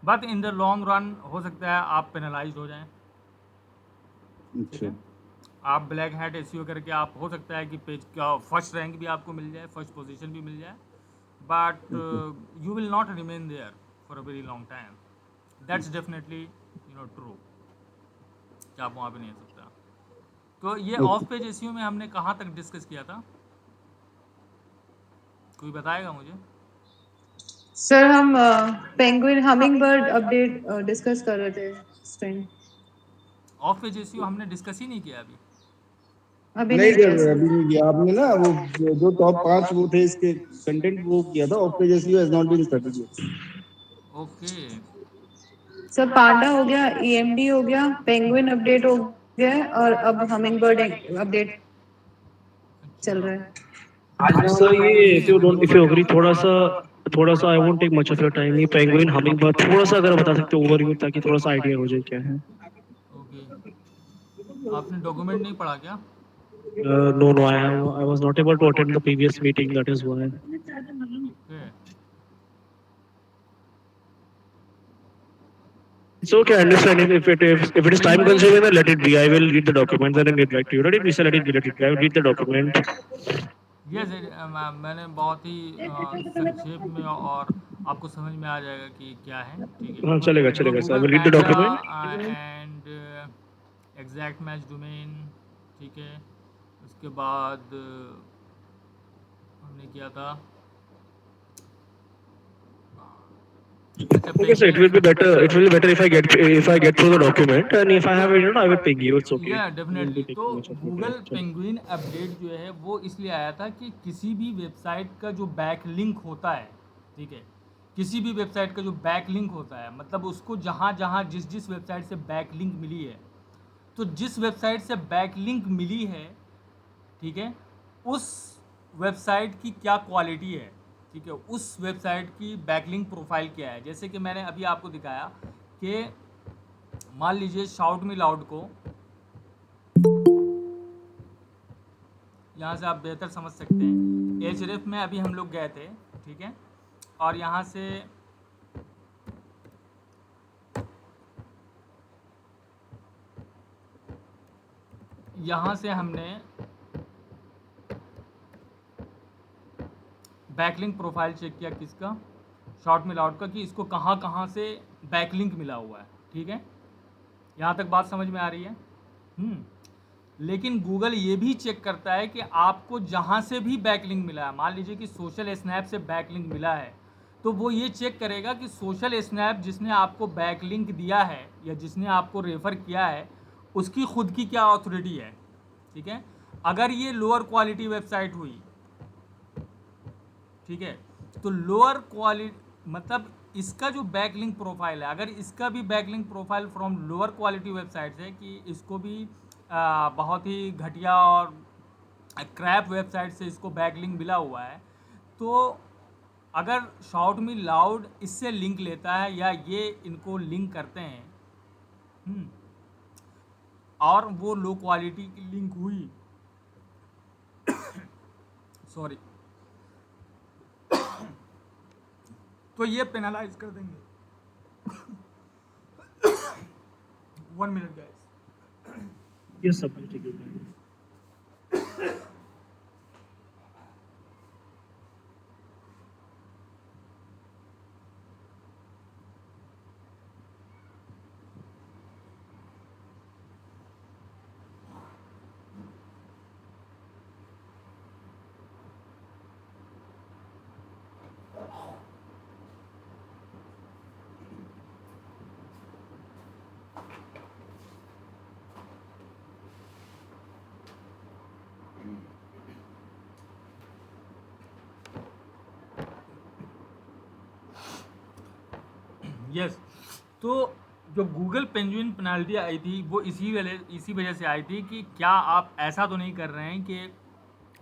But in the long run हो सकता है आप पेनलाइज हो जाएं। ठीक अच्छा। है, आप ब्लैक हैट एसईओ करके आप हो सकता है कि पेज का फर्स्ट रैंक भी आपको मिल जाए, फर्स्ट पोजीशन भी मिल जाए, but okay. You will not remain there for a very long time. That's definitely true कि आप वहाँ पे नहीं हो सकता। तो ये ओके। ऑफ पेज एसईओ में हमने कहाँ तक डिस्कस किया था, कोई बताएगा मुझे? सर हम penguin hummingbird update discuss कर रहे थे स्ट्रिंग। ऑफ पेज एसईओ हमने डिस्कस ही नहीं किया अभी। अभी नहीं नहीं कर किया रहे, सर। अभी नहीं किया आपने ना। वो जो टॉप 5 वो थे इसके कंटेंट, वो किया था। Off page SEO has not been studied. Okay. Sir Panda हो गया, ईएमडी हो गया, पेंगुइन अपडेट हो गया और अब हमिंग बर्ड अपडेट चल अच्छा, रहा है। सर ये ये इफ यू अग्री थोड़ा सा I won't take much of your time, ये पेंगुइन हमिंग बर्ड थोड़ा सा अगर बता सकते हो ओवरव्यू, ताकि थोड़ा सा आइडिया हो जाए क्या है। ओके, आपने डॉक्यूमेंट नहीं पढ़ा क्या? No no, I was not able to attend the previous meeting, that is why. Okay. It's okay, I understand. If it is time consuming, then let it be. I will read the documents and then get back to you. Let it be, sir. Let it be. I will read the document. Yes, मैंने बहुत ही संक्षेप में, और आपको समझ में आ जाएगा कि क्या है। ठीक है, हाँ चलेगा तो चलेगा sir, I Google will read the panda document. And exact match domain. ठीक है, उसके बाद हमने किया था, अच्छा Okay, so it will be better. It will be better if I get through the document, and if I have it, I will ping you. It's okay. या I won't definitely. be तो taking much of your Google time. चलो। Penguin update जो है वो इसलिए आया था कि किसी भी वेबसाइट का जो बैक लिंक होता है, ठीक है, किसी भी वेबसाइट का जो बैक लिंक होता है, मतलब उसको जहाँ जहाँ जिस जिस वेबसाइट से बैक लिंक मिली है, तो जिस वेबसाइट से बैक लिंक मिली है, ठीक है, उस वेबसाइट की क्या क्वालिटी है, ठीक है, उस वेबसाइट की बैकलिंक प्रोफाइल क्या है। जैसे कि मैंने अभी आपको दिखाया कि मान लीजिए शाउट मी लाउड को, यहाँ से आप बेहतर समझ सकते हैं, एचरेफ में अभी हम लोग गए थे, ठीक है, और यहाँ से हमने बैकलिंक प्रोफाइल चेक किया, किसका, शॉर्ट मिल आउट का, कि इसको कहाँ कहाँ से बैकलिंक मिला हुआ है। ठीक है, यहाँ तक बात समझ में आ रही है? लेकिन गूगल ये भी चेक करता है कि आपको जहाँ से भी बैकलिंक मिला है, मान लीजिए कि सोशल स्नैप से बैकलिंक मिला है, तो वो ये चेक करेगा कि सोशल स्नैप जिसने आपको बैकलिंक दिया है या जिसने आपको रेफ़र किया है, उसकी खुद की क्या अथॉरिटी है। ठीक है, अगर ये लोअर क्वालिटी वेबसाइट हुई, ठीक है, तो लोअर क्वालिटी मतलब इसका जो बैकलिंक प्रोफाइल है, अगर इसका भी backlink profile from lower quality website है, कि इसको भी बहुत ही घटिया और क्रैप वेबसाइट से इसको बैकलिंक मिला हुआ है, तो अगर शाउट मी लाउड इससे लिंक लेता है या ये इनको लिंक करते हैं, और वो लो क्वालिटी की लिंक हुई, सॉरी, तो ये पेनलाइज कर देंगे। 1 minute guys. Yes, sir. I'll take your time. Yes, तो जो गूगल पेंगुइन पेनल्टी आई थी वो इसी वजह से आई थी कि क्या आप ऐसा तो नहीं कर रहे हैं कि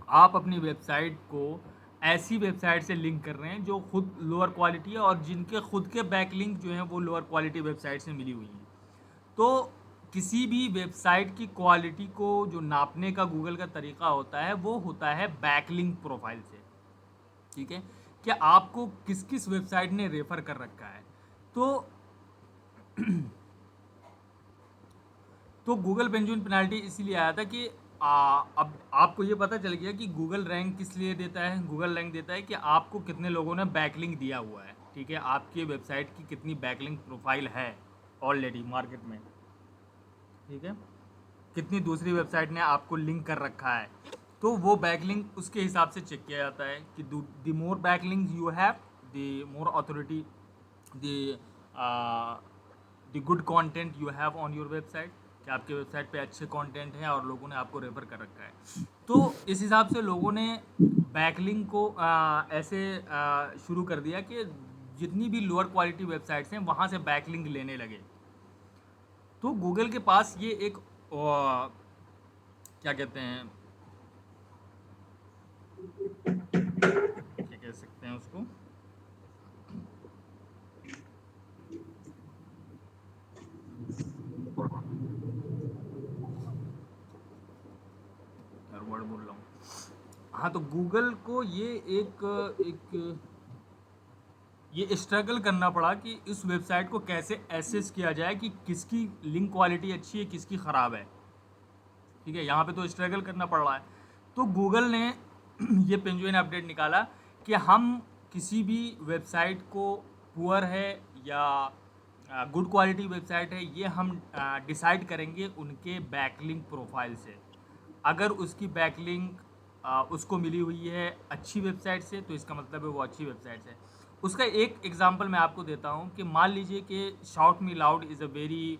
आप अपनी वेबसाइट को ऐसी वेबसाइट से लिंक कर रहे हैं जो खुद लोअर क्वालिटी है और जिनके खुद के बैकलिंक जो हैं वो लोअर क्वालिटी वेबसाइट से मिली हुई हैं। तो किसी भी वेबसाइट की क्वालिटी को जो नापने का गूगल का तरीका होता है वो होता है बैकलिंक प्रोफाइल से। ठीक है, कि आपको किस किस वेबसाइट ने रेफ़र कर रखा है। तो तो गूगल पेंजुइन पेनाल्टी इसीलिए आया था कि अब आपको ये पता चल गया कि गूगल रैंक किस लिए देता है। गूगल रैंक देता है कि आपको कितने लोगों ने बैकलिंक दिया हुआ है, ठीक है, आपकी वेबसाइट की कितनी बैकलिंक प्रोफाइल है ऑलरेडी मार्केट में, ठीक है, कितनी दूसरी वेबसाइट ने आपको लिंक कर रखा है। तो वो बैकलिंक उसके हिसाब से चेक किया जाता है कि the more backlink you have the more authority the good content you have on your website, कि आपके वेबसाइट पे अच्छे कंटेंट हैं और लोगों ने आपको रेफर कर रखा है। तो इस हिसाब से लोगों ने बैकलिंक को ऐसे शुरू कर दिया कि जितनी भी लोअर क्वालिटी वेबसाइट्स हैं वहाँ से बैकलिंक लेने लगे। तो गूगल के पास ये एक क्या कहते हैं, क्या कह सकते हैं उसको, वर्ड बोल रहा हूँ, हाँ, तो गूगल को ये स्ट्रगल करना पड़ा कि इस वेबसाइट को कैसे एसेस किया जाए कि किसकी लिंक क्वालिटी अच्छी है, किसकी ख़राब है, ठीक है, यहाँ पे तो स्ट्रगल करना पड़ रहा है। तो गूगल ने ये पेंजुइन अपडेट निकाला कि हम किसी भी वेबसाइट को पुअर है या गुड क्वालिटी वेबसाइट है, ये हम डिसाइड करेंगे उनके बैकलिंक प्रोफाइल से। अगर उसकी बैकलिंक उसको मिली हुई है अच्छी वेबसाइट से, तो इसका मतलब है वो अच्छी वेबसाइट है। उसका एक एग्जांपल मैं आपको देता हूँ कि मान लीजिए कि shout Me loud is a very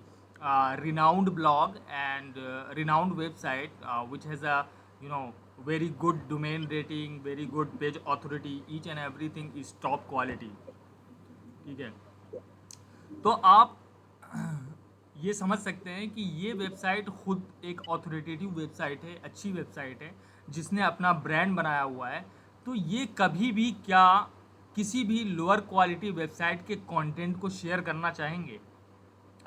renowned blog and renowned website which has a very good domain rating, very good page authority, each and everything is top quality, ठीक है। तो आप ये समझ सकते हैं कि ये वेबसाइट खुद एक ऑथोरिटेटिव वेबसाइट है, अच्छी वेबसाइट है, जिसने अपना ब्रांड बनाया हुआ है। तो ये कभी भी क्या किसी भी लोअर क्वालिटी वेबसाइट के कंटेंट को शेयर करना चाहेंगे?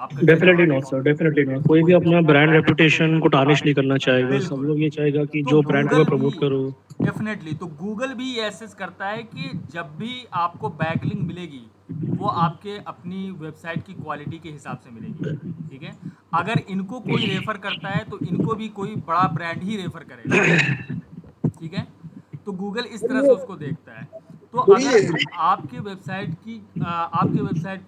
आपका definitely not sir, definitely not. कोई भी अपना ब्रांड रेपुटेशन को टार्निश नहीं करना चाहेगा। सब लोग ये चाहेगा कि तो जो ब्रांड को गूगल प्रमोट भी करो। डेफिनेटली, तो गूगल भी ये एसेस करता है कि जब भी आपको बैकलिंक मिलेगी वो आपके अपनी वेबसाइट की क्वालिटी के हिसाब से मिलेगी, ठीक है। अगर इनको कोई रेफर करता है तो इनको भी कोई बड़ा ब्रांड ही रेफर करेगा, ठीक है। तो गूगल इस तरह से उसको देखता है। तो अगर आपके वेबसाइट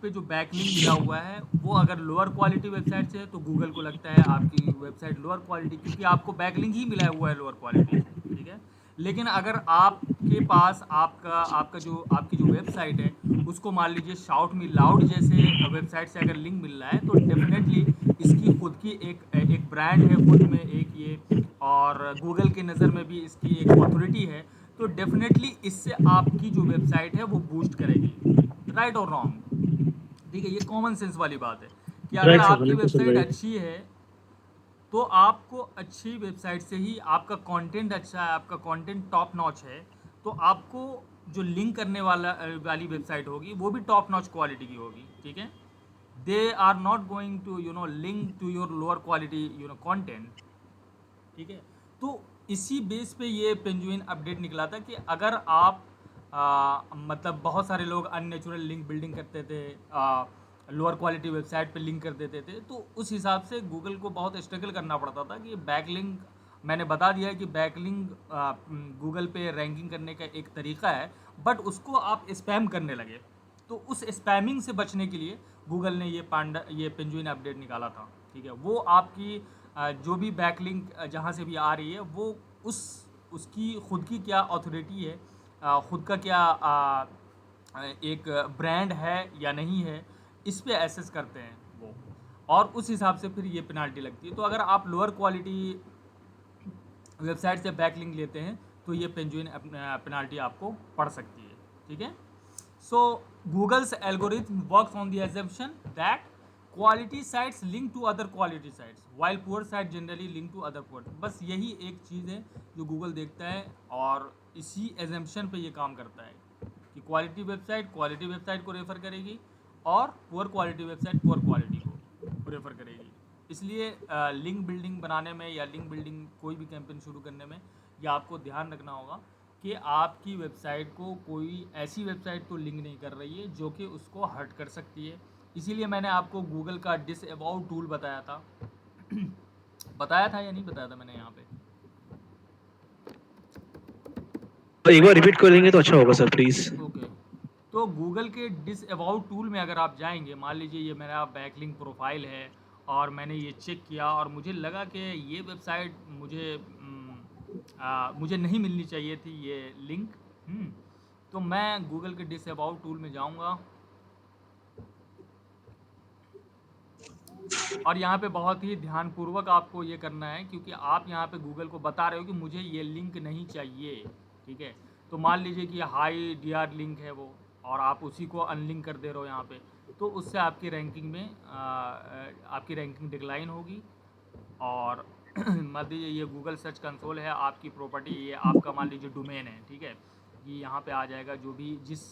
पे जो बैकलिंक मिला हुआ है वो अगर लोअर क्वालिटी वेबसाइट से है, तो गूगल को लगता है आपकी वेबसाइट लोअर क्वालिटी, क्योंकि आपको बैकलिंक ही मिला हुआ है लोअर क्वालिटी से, ठीक है। लेकिन अगर आपके पास आपकी जो वेबसाइट है उसको मान लीजिए शाउट मी लाउड जैसे वेबसाइट से अगर लिंक मिल रहा है, तो डेफिनेटली इसकी खुद की एक ब्रांड है खुद में एक ये, और गूगल की नज़र में भी इसकी एक अथॉरिटी है। तो डेफिनेटली इससे आपकी जो वेबसाइट है वो बूस्ट करेगी, राइट और रॉन्ग, ठीक है। ये कॉमन सेंस वाली बात है कि अगर आपकी वेबसाइट अच्छी है तो आपको अच्छी वेबसाइट से ही, आपका कंटेंट अच्छा है, आपका कंटेंट टॉप नॉच है, तो आपको जो लिंक करने वाली वेबसाइट होगी वो भी टॉप नॉच क्वालिटी की होगी, ठीक है। They are not going to link to your lower quality content, ठीक है। तो इसी बेस पे ये पेंजुइन अपडेट निकला था कि अगर आप मतलब बहुत सारे लोग अननेचुरल लिंक बिल्डिंग करते थे, लोअर क्वालिटी वेबसाइट पे लिंक कर देते थे, तो उस हिसाब से गूगल को बहुत स्ट्रगल करना पड़ता था कि बैकलिंक, मैंने बता दिया है कि बैकलिंक गूगल पे रैंकिंग करने का एक तरीका है, बट उसको आप स्पैम करने लगे। तो उस स्पैमिंग से बचने के लिए गूगल ने ये पेंजुइन अपडेट निकाला था, ठीक है। वो आपकी जो भी बैकलिंक जहाँ से भी आ रही है वो उसकी खुद की क्या अथॉरिटी है, खुद का क्या एक ब्रांड है या नहीं है, इस पे एसेस करते हैं वो, और उस हिसाब से फिर ये पेनाल्टी लगती है। तो अगर आप लोअर क्वालिटी वेबसाइट से बैकलिंक लेते हैं तो ये पेंजुइन पेनाल्टी आपको पड़ सकती है, ठीक है। So Google's algorithm works on the assumption that quality sites link to other quality sites while poor site generally link to other poor. बस यही एक चीज़ है जो गूगल देखता है और इसी एजम्पशन पे ये काम करता है कि क्वालिटी वेबसाइट को रेफ़र करेगी और poor quality website poor quality को रेफ़र करेगी। इसलिए लिंक बिल्डिंग बनाने में या लिंक बिल्डिंग कोई भी कैंपेन शुरू करने में ये आपको ध्यान रखना होगा कि आपकी वेबसाइट को कोई ऐसी वेबसाइट तो लिंक नहीं कर रही है जो कि उसको हर्ट कर सकती है। इसीलिए मैंने आपको गूगल का डिसअबाउ टूल बताया था। बताया था या नहीं बताया था मैंने यहाँ पे? तो एक बार रिपीट कर देंगे तो अच्छा होगा सर प्लीज। ओके। तो गूगल के डिसअबाउ टूल में अगर आप जाएंगे, मान लीजिए ये मेरा बैकलिंक प्रोफाइल है और मैंने ये चेक किया और मुझे लगा कि ये वेबसाइट मुझे नहीं मिलनी चाहिए थी ये लिंक। तो मैं गूगल के डिसअबाउ टूल में जाऊंगा और यहाँ पे बहुत ही ध्यानपूर्वक आपको ये करना है, क्योंकि आप यहाँ पे गूगल को बता रहे हो कि मुझे ये लिंक नहीं चाहिए। ठीक है, तो मान लीजिए कि हाई डीआर लिंक है वो और आप उसी को अनलिंक कर दे रहे हो यहाँ पे, तो उससे आपकी रैंकिंग में आपकी रैंकिंग डिक्लाइन होगी। और मान लीजिए ये गूगल सर्च कंसोल है आपकी प्रॉपर्टी, ये आपका मान लीजिए डोमेन है। ठीक है, ये यहाँ पे आ जाएगा, जो भी जिस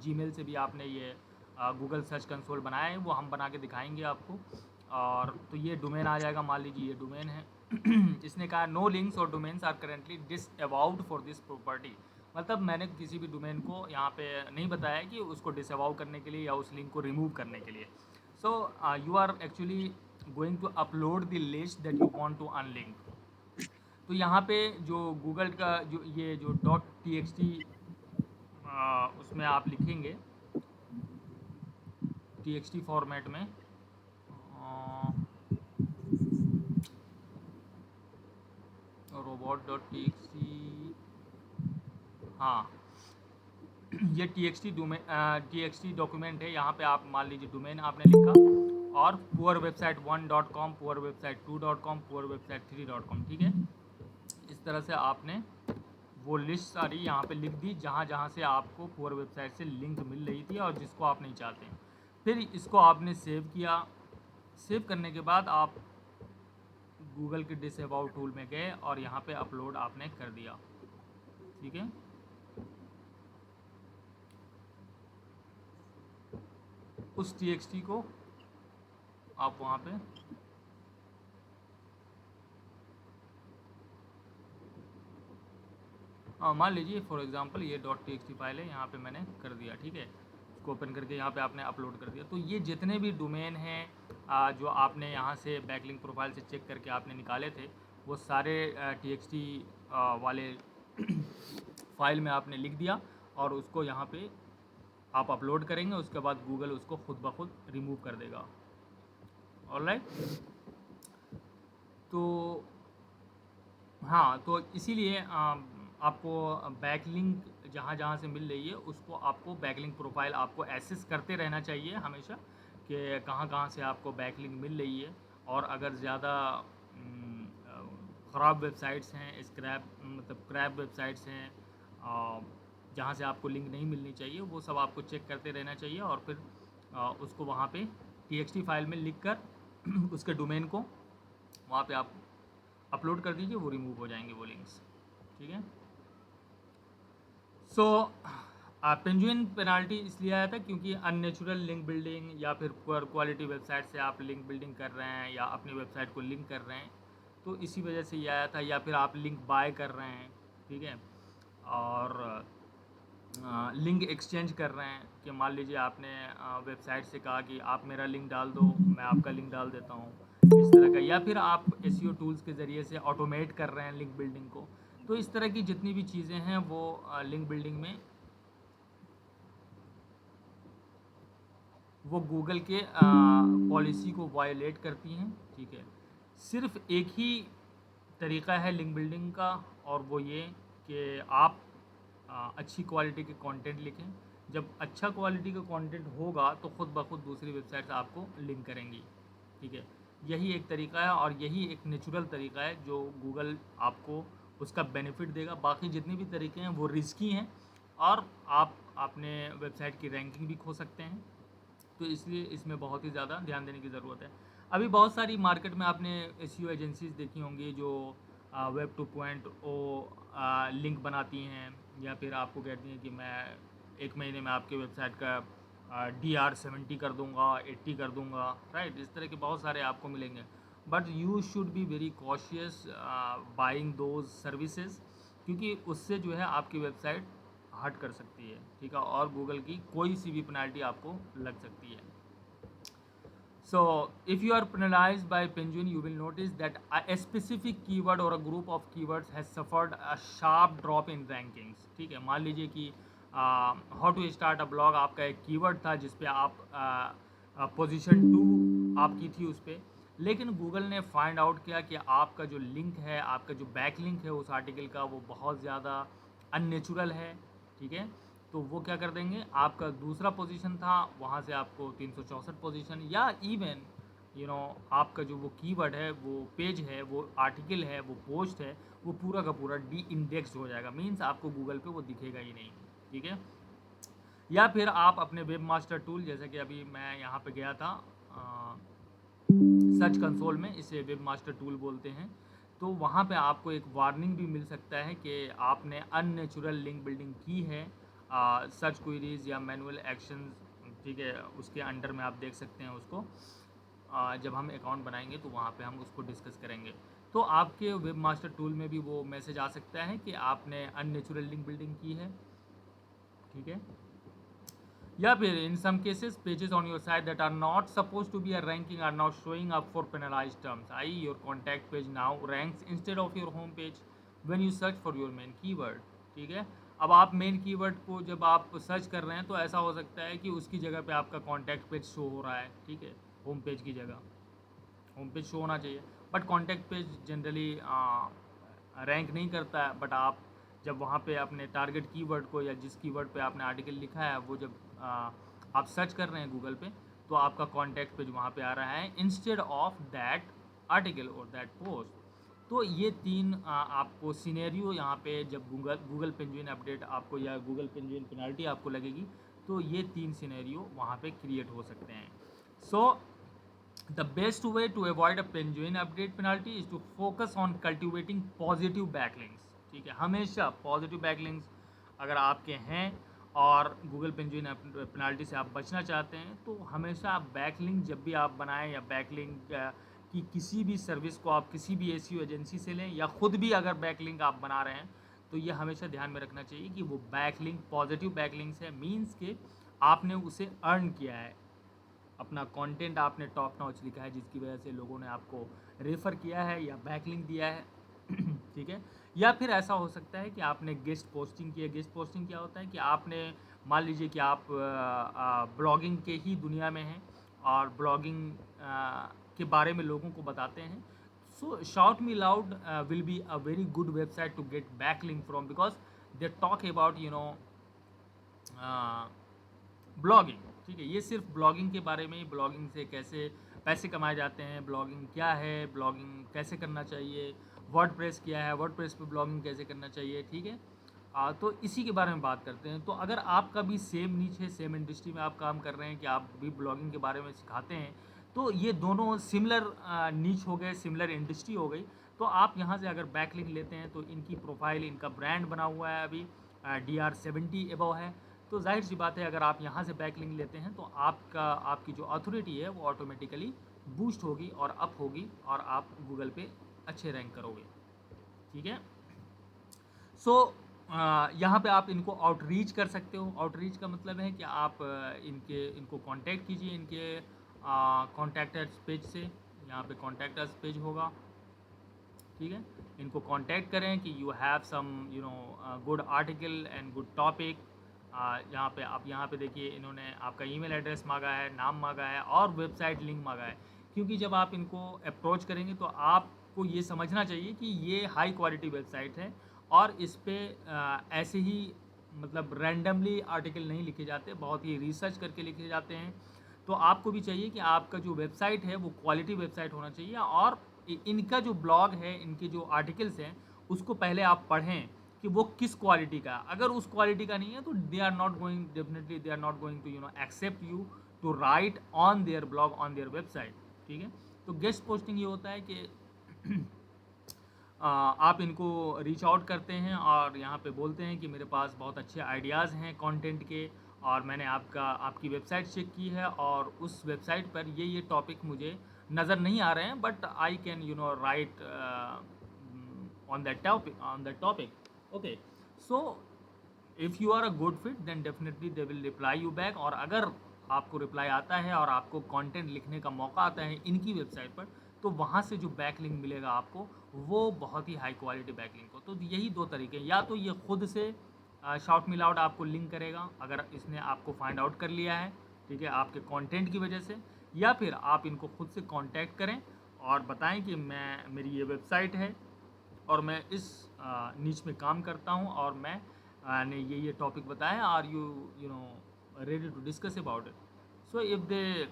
जीमेल से भी आपने ये गूगल सर्च कंसोल बनाया है वो हम बना के दिखाएंगे आपको। और तो ये डोमेन आ जाएगा, मान लीजिए ये डोमेन है। इसने कहा नो लिंक्स और domains are currently disavowed for this property. मतलब मैंने किसी भी डोमेन को यहाँ पे नहीं बताया कि उसको डिसअबाउ करने के लिए या उस लिंक को रिमूव करने के लिए। So you are actually going to upload the list that you want to unlink. तो यहाँ पे जो गूगल का जो ये जो .txt उसमें आप लिखेंगे txt फॉर्मेट में robot.txt, हाँ ये txt डॉक्यूमेंट है। यहाँ पे आप मान लीजिए डोमेन आपने लिखा और poor website 1.com, poor website 2.com, poor website 3.com। ठीक है, इस तरह से आपने वो लिस्ट सारी यहाँ पे लिख दी जहाँ जहाँ से आपको पुअर वेबसाइट से लिंक मिल रही थी और जिसको आप नहीं चाहते। फिर इसको आपने सेव किया। सेव करने के बाद आप गूगल के डिसअबाउ टूल में गए और यहाँ पे अपलोड आपने कर दिया। ठीक है, उस txt को आप वहाँ पे मान लीजिए फॉर एग्जांपल ये .txt फाइल है, यहाँ पे मैंने कर दिया। ठीक है, इसको ओपन करके यहाँ पे आपने अपलोड कर दिया। तो ये जितने भी डोमेन हैं जो आपने यहाँ से बैकलिंक प्रोफाइल से चेक करके आपने निकाले थे, वो सारे txt वाले फाइल में आपने लिख दिया और उसको यहाँ पे आप अपलोड करेंगे। उसके बाद गूगल उसको खुद ब खुद रिमूव कर देगा। ऑलराइट, तो हाँ, तो इसीलिए आपको बैकलिंक जहाँ जहाँ से मिल रही है उसको आपको बैकलिंक प्रोफाइल आपको एसेस करते रहना चाहिए हमेशा कि कहाँ कहाँ से आपको बैकलिंक मिल रही है। और अगर ज़्यादा ख़राब वेबसाइट्स हैं, स्क्रैप मतलब क्रैप वेबसाइट्स हैं जहाँ से आपको लिंक नहीं मिलनी चाहिए, वो सब आपको चेक करते रहना चाहिए और फिर उसको वहाँ पे txt फाइल में लिख कर उसके डोमेन को वहाँ पे आप अपलोड कर दीजिए, वो रिमूव हो जाएंगे वो लिंक्स। ठीक है, सो पेंगुइन पेनाल्टी इसलिए आया था क्योंकि अननेचुरल लिंक बिल्डिंग या फिर पुअर क्वालिटी वेबसाइट से आप लिंक बिल्डिंग कर रहे हैं या अपनी वेबसाइट को लिंक कर रहे हैं, तो इसी वजह से ये आया था। या फिर आप लिंक बाय कर रहे हैं, ठीक है, और लिंक एक्सचेंज कर रहे हैं कि मान लीजिए आपने वेबसाइट से कहा कि आप मेरा लिंक डाल दो, मैं आपका लिंक डाल देता हूँ, इस तरह का। या फिर आप SEO टूल्स के ज़रिए से ऑटोमेट कर रहे हैं लिंक बिल्डिंग को। तो इस तरह की जितनी भी चीज़ें हैं वो लिंक बिल्डिंग में वो गूगल के पॉलिसी को वायलेट करती हैं। ठीक है, सिर्फ एक ही तरीका है लिंक बिल्डिंग का और वो ये कि आप अच्छी क्वालिटी के कंटेंट लिखें। जब अच्छा क्वालिटी का कंटेंट होगा तो ख़ुद ब खुद दूसरी वेबसाइट्स आपको लिंक करेंगी। ठीक है, यही एक तरीका है और यही एक नेचुरल तरीका है जो गूगल आपको उसका बेनिफिट देगा। बाकी जितने भी तरीके हैं वो रिस्की हैं और आप अपने वेबसाइट की रैंकिंग भी खो सकते हैं। तो इसलिए इसमें बहुत ही ज़्यादा ध्यान देने की ज़रूरत है। अभी बहुत सारी मार्केट में आपने SEO एजेंसीज़ देखी होंगी जो वेब 2.0 लिंक बनाती हैं या फिर आपको कहती हैं कि मैं 1 महीने में आपके वेबसाइट का DR 70 कर दूंगा, 80 कर दूंगा। राइट, इस तरह के बहुत सारे आपको मिलेंगे। But you should be very cautious buying those services क्योंकि उससे जो है आपकी वेबसाइट हट कर सकती है, ठीक है, और गूगल की कोई सी भी पेनल्टी आपको लग सकती है. So, if you are penalized by Penguin, you will notice that a specific keyword or a group of keywords has suffered a sharp drop in rankings. ठीक है, मान लीजिए कि how to start a blog आपका एक keyword था जिसपे आप पोजीशन 2 आपकी थी उस पर, लेकिन गूगल ने फाइंड आउट किया कि आपका जो लिंक है, आपका जो बैक लिंक है उस आर्टिकल का, वो बहुत ज़्यादा अननेचुरल है. ठीक है, तो वो क्या कर देंगे, आपका दूसरा पोजीशन था वहाँ से आपको 364 पोजीशन, या इवन आपका जो वो कीवर्ड है, वो पेज है, वो आर्टिकल है, वो पोस्ट है, वो पूरा का पूरा डी इंडेक्स हो जाएगा. मीन्स आपको गूगल पे वो दिखेगा ही नहीं. ठीक है, या फिर आप अपने वेब मास्टर टूल, जैसे कि अभी मैं यहाँ पे गया था सर्च कंसोल में, इसे वेब मास्टर टूल बोलते हैं, तो वहाँ पे आपको एक वार्निंग भी मिल सकता है कि आपने अननेचुरल लिंक बिल्डिंग की है सर्च क्वेरीज या मैनुअल एक्शंस. ठीक है, उसके अंडर में आप देख सकते हैं उसको. जब हम अकाउंट बनाएंगे तो वहाँ पे हम उसको डिस्कस करेंगे. तो आपके वेब मास्टर टूल में भी वो मैसेज आ सकता है कि आपने अननेचुरल लिंक बिल्डिंग की है. ठीक है, या फिर in some cases pages on your site that are not supposed to be a ranking are now showing up for penalized terms, i.e. your contact page now ranks instead of your home page when you search for your main keyword. ठीक है, अब आप main keyword को जब आप search कर रहे हैं तो ऐसा हो सकता है कि उसकी जगह पे आपका कॉन्टैक्ट पेज शो हो रहा है. ठीक है, होम पेज की जगह होम पेज शो होना चाहिए, but contact page generally rank नहीं करता है. बट आप जब वहाँ पे अपने टारगेट कीवर्ड को या जिस कीवर्ड पे आपने आर्टिकल लिखा है वो जब आप सर्च कर रहे हैं गूगल पे, तो आपका कॉन्टैक्ट पेज वहाँ पे आ रहा है इंस्टेड ऑफ दैट आर्टिकल और दैट पोस्ट. तो ये तीन आपको सिनेरियो यहाँ पे जब गूगल पेंगुइन अपडेट आपको या गूगल पेंगुइन पेनल्टी आपको लगेगी, तो ये तीन सिनेरियो वहाँ पे क्रिएट हो सकते हैं. So the best way to avoid a penguin update penalty is to focus on cultivating positive backlinks. ठीक है, हमेशा पॉजिटिव बैकलिंक्स अगर आपके हैं और गूगल पेंगुइन पेनल्टी से आप बचना चाहते हैं, तो हमेशा आप बैकलिंक जब भी आप बनाएं या बैकलिंक कि किसी भी सर्विस को आप किसी भी एसईओ एजेंसी से लें या ख़ुद भी अगर बैकलिंक आप बना रहे हैं, तो ये हमेशा ध्यान में रखना चाहिए कि वो बैकलिंक पॉजिटिव बैकलिंक्स है. मींस के आपने उसे अर्न किया है, अपना कंटेंट आपने टॉप नॉच लिखा है जिसकी वजह से लोगों ने आपको रेफ़र किया है या बैकलिंक दिया है. ठीक है, या फिर ऐसा हो सकता है कि आपने गेस्ट पोस्टिंग की है. गेस्ट पोस्टिंग क्या होता है कि आपने मान लीजिए कि आप ब्लॉगिंग के ही दुनिया में हैं और ब्लॉगिंग के बारे में लोगों को बताते हैं. So Shout Me Loud will be a very good website to get backlink from, because they talk about blogging. ठीक है, ये सिर्फ ब्लॉगिंग के बारे में, ब्लॉगिंग से कैसे पैसे कमाए जाते हैं, ब्लॉगिंग क्या है, ब्लॉगिंग कैसे करना चाहिए, वर्डप्रेस क्या है, वर्डप्रेस पे ब्लॉगिंग कैसे करना चाहिए. ठीक है, तो इसी के बारे में बात करते हैं. तो अगर आपका भी सेम नीच है, सेम इंडस्ट्री में आप काम कर रहे हैं कि आप भी ब्लॉगिंग के बारे में सिखाते हैं, तो ये दोनों सिमिलर नीच हो गए, सिमिलर इंडस्ट्री हो गई. तो आप यहाँ से अगर बैकलिंक लेते हैं तो इनकी प्रोफाइल, इनका ब्रांड बना हुआ है अभी DR70 एबव है. तो जाहिर सी बात है अगर आप यहाँ से बैकलिंक लेते हैं तो आपकी जो अथॉरिटी है वो ऑटोमेटिकली बूस्ट होगी और अप होगी और आप गूगल पे अच्छे रैंक करोगे. ठीक है, सो यहाँ पे आप इनको आउटरीच कर सकते हो. आउटरीच का मतलब है कि आप इनको कांटेक्ट कीजिए इनके कॉन्टैक्ट अस पेज से. यहाँ पे कॉन्टैक्ट अस पेज होगा. ठीक है, इनको कांटेक्ट करें कि you have some good article and good topic. यहाँ पे देखिए इन्होंने आपका ईमेल एड्रेस मांगा है, नाम मांगा है और वेबसाइट लिंक मांगा है. क्योंकि जब आप इनको अप्रोच करेंगे तो आपको ये समझना चाहिए कि ये हाई क्वालिटी वेबसाइट है और इस पर ऐसे ही मतलब रैंडमली आर्टिकल नहीं लिखे जाते, बहुत ही रिसर्च करके लिखे जाते हैं. तो आपको भी चाहिए कि आपका जो वेबसाइट है वो क्वालिटी वेबसाइट होना चाहिए और इनका जो ब्लॉग है, इनके जो आर्टिकल्स हैं उसको पहले आप पढ़ें कि वो किस क्वालिटी का. अगर उस क्वालिटी का नहीं है तो they are not going to accept you to write on their blog on their website. ठीक है, तो गेस्ट पोस्टिंग ये होता है कि आप इनको रीच आउट करते हैं और यहाँ पे बोलते हैं कि मेरे पास बहुत अच्छे आइडियाज़ हैं कंटेंट के और मैंने आपकी वेबसाइट चेक की है और उस वेबसाइट पर ये टॉपिक मुझे नज़र नहीं आ रहे हैं, but I can write on that topic. Okay, so if you are a good fit then definitely they will reply you back. और अगर आपको रिप्लाई आता है और आपको कंटेंट लिखने का मौका आता है इनकी वेबसाइट पर, तो वहाँ से जो बैकलिंक मिलेगा आपको वो बहुत ही हाई क्वालिटी बैकलिंक हो। तो यही दो तरीके हैं, या तो ये खुद से शॉर्ट मिल आउट आपको लिंक करेगा अगर इसने आपको फाइंड आउट कर लिया है, ठीक है, आपके कंटेंट की वजह से, या फिर आप इनको खुद से कांटेक्ट करें और बताएं कि मेरी ये वेबसाइट है और मैं इस नीच में काम करता हूँ और मैं ने ये टॉपिक बताया, are you no ready to discuss about it. So if they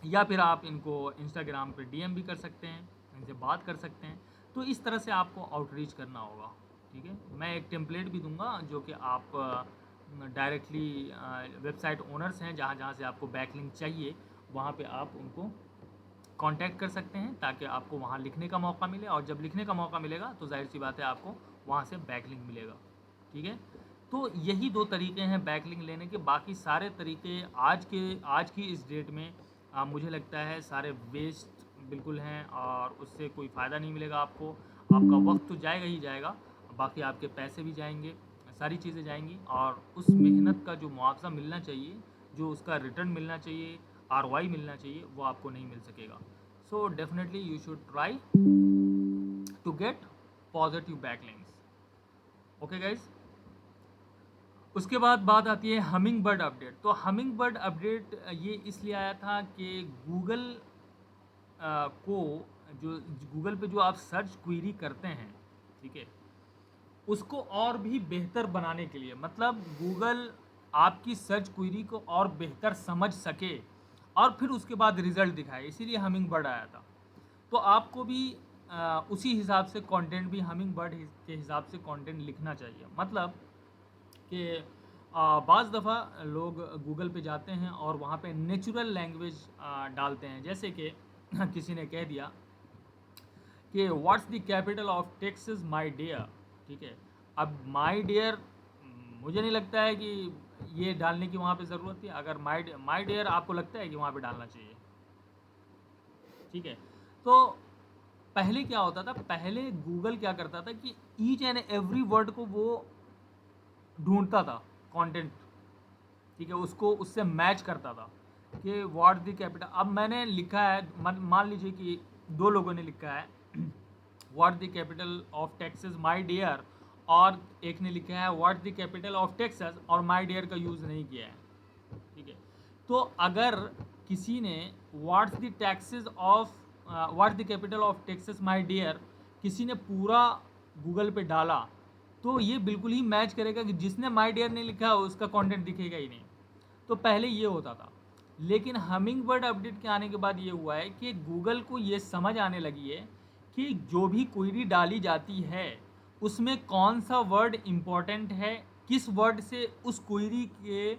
या फिर आप इनको इंस्टाग्राम पे डीएम भी कर सकते हैं, इनसे बात कर सकते हैं। तो इस तरह से आपको आउटरीच करना होगा, ठीक है। मैं एक टेम्पलेट भी दूंगा जो कि आप डायरेक्टली वेबसाइट ओनर्स हैं जहाँ जहाँ से आपको बैकलिंक चाहिए वहाँ पे आप उनको कांटेक्ट कर सकते हैं ताकि आपको वहाँ लिखने का मौका मिले, और जब लिखने का मौका मिलेगा तो जाहिर सी बात है आपको वहाँ से बैकलिंक मिलेगा, ठीक है। तो यही दो तरीके हैं बैकलिंक लेने के। बाकी सारे तरीके आज की इस डेट में मुझे लगता है सारे वेस्ट बिल्कुल हैं और उससे कोई फ़ायदा नहीं मिलेगा आपको। आपका वक्त तो जाएगा ही जाएगा, बाकी आपके पैसे भी जाएंगे, सारी चीज़ें जाएंगी, और उस मेहनत का जो मुआवजा मिलना चाहिए, जो उसका रिटर्न मिलना चाहिए, ROI मिलना चाहिए, वो आपको नहीं मिल सकेगा। So definitely you should try to get positive backlinks. Okay guys, उसके बाद बात आती है हमिंग बर्ड अपडेट। तो हमिंग बर्ड अपडेट ये इसलिए आया था कि गूगल को जो गूगल पे जो आप सर्च क्वेरी करते हैं, ठीक है, उसको और भी बेहतर बनाने के लिए, मतलब गूगल आपकी सर्च क्वेरी को और बेहतर समझ सके और फिर उसके बाद रिजल्ट दिखाए, इसीलिए हमिंग बर्ड आया था। तो आपको भी उसी हिसाब से कंटेंट भी हमिंग बर्ड के हिसाब से कंटेंट लिखना चाहिए। मतलब कि बाज़ दफ़ा लोग गूगल पे जाते हैं और वहाँ पे नेचुरल लैंग्वेज डालते हैं, जैसे कि किसी ने कह दिया कि what's the capital of Texas my dear, ठीक है। अब माय डियर मुझे नहीं लगता है कि ये डालने की वहाँ पे ज़रूरत थी। अगर माय डियर आपको लगता है कि वहाँ पे डालना चाहिए, ठीक है। तो पहले क्या होता था, पहले गूगल क्या करता था कि ईच एंड एवरी वर्ड को वो ढूंढता था कंटेंट, ठीक है, उसको उससे मैच करता था कि व्हाट द कैपिटल। अब मैंने लिखा है, मान लीजिए कि दो लोगों ने लिखा है what the capital of Texas my dear, और एक ने लिखा है what the capital of Texas और माय डियर का यूज़ नहीं किया है, ठीक है। तो अगर किसी ने what's the taxes of what's the capital of Texas my dear किसी ने पूरा गूगल पे डाला, तो ये बिल्कुल ही मैच करेगा कि जिसने माय डियर नहीं लिखा है उसका कंटेंट दिखेगा ही नहीं। तो पहले ये होता था, लेकिन हमिंग बर्ड अपडेट के आने के बाद ये हुआ है कि गूगल को ये समझ आने लगी है कि जो भी क्वेरी डाली जाती है उसमें कौन सा वर्ड इम्पोर्टेंट है, किस वर्ड से उस क्वेरी के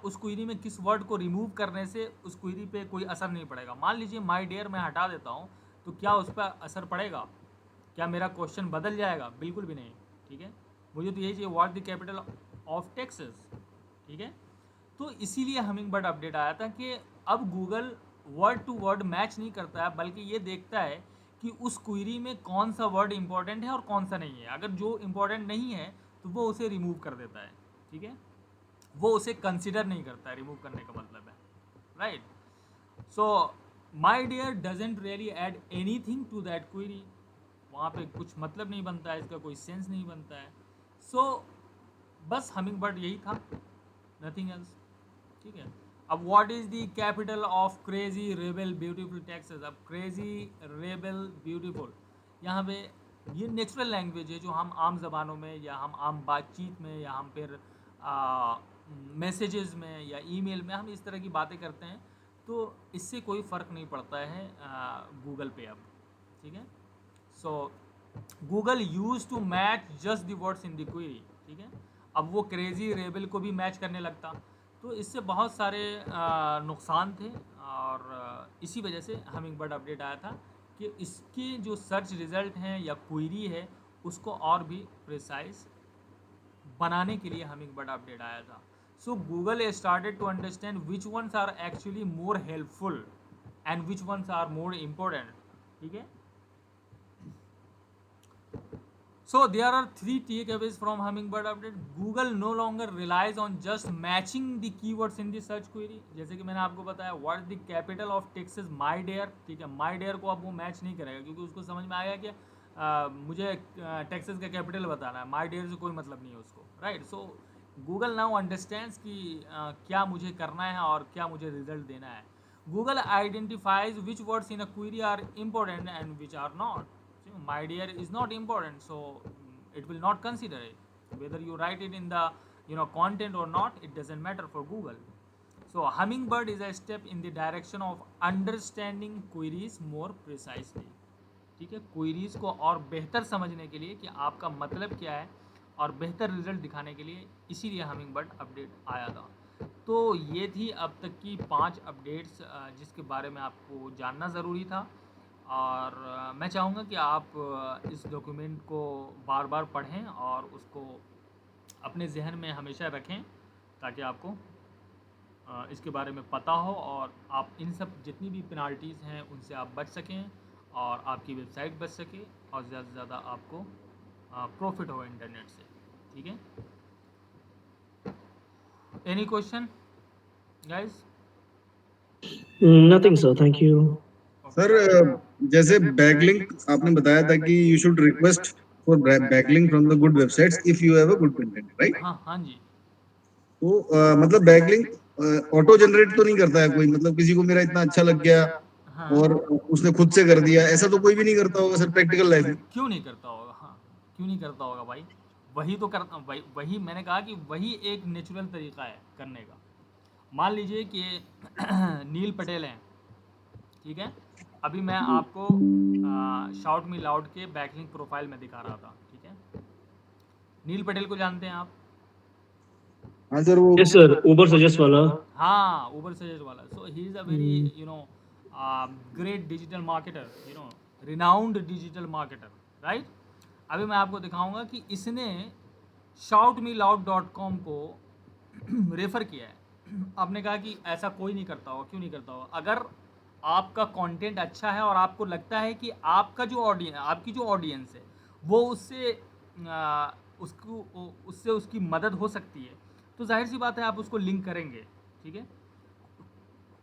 उस क्वेरी में किस वर्ड को रिमूव करने से उस क्वेरी पे कोई असर नहीं पड़ेगा। मान लीजिए माय डियर मैं हटा देता हूँ, तो क्या उस पर असर पड़ेगा? क्या मेरा क्वेश्चन बदल जाएगा? बिल्कुल भी नहीं, ठीक है। मुझे तो यही चाहिए what the capital of Texas, ठीक है। तो इसीलिए हमिंग बर्ड अपडेट आया था कि अब Google word to word match नहीं करता है, बल्कि ये देखता है कि उस क्वेरी में कौन सा वर्ड इंपॉर्टेंट है और कौन सा नहीं है। अगर जो इंपॉर्टेंट नहीं है तो वो उसे रिमूव कर देता है, ठीक है, वो उसे कंसिडर नहीं करता है। रिमूव करने का मतलब है, right. So my dear doesn't really add anything to that query, वहाँ पे कुछ मतलब नहीं बनता है, इसका कोई सेंस नहीं बनता है। सो बस हमिंग बर्ड यही था, नथिंग एल्स, ठीक है। अब what is the capital of crazy rebel beautiful Texas. अब क्रेजी रेबल ब्यूटीफुल, यहाँ पे ये नेचुरल लैंग्वेज है जो हम आम ज़बानों में या हम आम बातचीत में या हम फिर मैसेजेस में या ईमेल में हम इस तरह की बातें करते हैं, तो इससे कोई फ़र्क नहीं पड़ता है गूगल पे अब, ठीक है। So Google use to match just the words in the query, ठीक है। अब वो क्रेजी रेबल को भी मैच करने लगता, तो इससे बहुत सारे नुकसान थे, और इसी वजह से हमिंग बर्ड अपडेट आया था कि इसके जो सर्च रिज़ल्ट हैं या क्वेरी है उसको और भी प्रिसाइज बनाने के लिए हमिंग बर्ड अपडेट आया था। So Google started to understand which ones are actually more helpful and which ones are more important, ठीक है। So there are 3 takeaways from Hummingbird update. Google no longer relies on just matching the keywords in the search query. जैसे कि मैंने आपको बताया what is the capital of Texas my dear, ठीक है, my dear को अब वो मैच नहीं करेगा क्योंकि उसको समझ में आया कि मुझे टेक्सास का कैपिटल बताना है, my dear से कोई मतलब नहीं है उसको, राइट. सो गूगल नाउ अंडरस्टैंड्स कि क्या मुझे करना है और क्या मुझे रिजल्ट देना है. Google identifies which words in a query are important and which are not. My dear is not important, so it will not consider it. Whether you write it in the content or not, it doesn't matter for Google. So Hummingbird is a step in the direction of understanding queries more precisely. ठीक है, queries को और बेहतर समझने के लिए कि आपका मतलब क्या है और बेहतर रिजल्ट दिखाने के लिए, इसीलिए हमिंगबर्ड अपडेट आया था. तो ये थी अब तक की 5 अपडेट्स जिसके बारे में आपको जानना ज़रूरी था. और मैं चाहूँगा कि आप इस डॉक्यूमेंट को बार बार पढ़ें और उसको अपने जहन में हमेशा रखें ताकि आपको इसके बारे में पता हो और आप इन सब जितनी भी पेनाल्टीज़ हैं उनसे आप बच सकें और आपकी वेबसाइट बच सके और ज़्यादा से ज़्यादा आपको प्रॉफिट हो इंटरनेट से. ठीक है, any question guys? Nothing, sir. Thank you. Sir जैसे बैकलिंक आपने बताया था कि you should request for backlink from the good websites if you have a good content, right? हाँ जी. तो मतलब बैकलिंक ऑटो जनरेट तो नहीं करता है कोई? मतलब किसी को मेरा इतना अच्छा लग गया हाँ, और उसने खुद से कर दिया, ऐसा तो कोई भी नहीं करता होगा सर प्रैक्टिकल लाइफ में? क्यों नहीं करता होगा? हाँ, क्यों नहीं करता होगा भाई? वही तो करता, वही मैंने कहा कि वही एक नेचुरल तरीका है करने का. मान लीजिए कि नील पटेल हैं, ठीक है, अभी मैं आपको शाउट मी लाउड के बैकलिंक प्रोफाइल में दिखा रहा था. ठीक है, नील पटेल को जानते हैं आप? हाँ सर, वो Yes, sir. Uber suggest wala. हाँ, ऊबर सजेस्ट वाला. So he is a very great digital marketer, renowned digital marketer, right. अभी मैं आपको दिखाऊंगा कि इसने shoutmeloud.com को रेफ़र किया है. आपने कहा कि ऐसा कोई नहीं करता होगा. क्यों नहीं करता होगा? अगर आपका कंटेंट अच्छा है और आपको लगता है कि आपका जो आपकी जो ऑडियंस है वो उससे उसकी मदद हो सकती है, तो जाहिर सी बात है आप उसको लिंक करेंगे. ठीक है,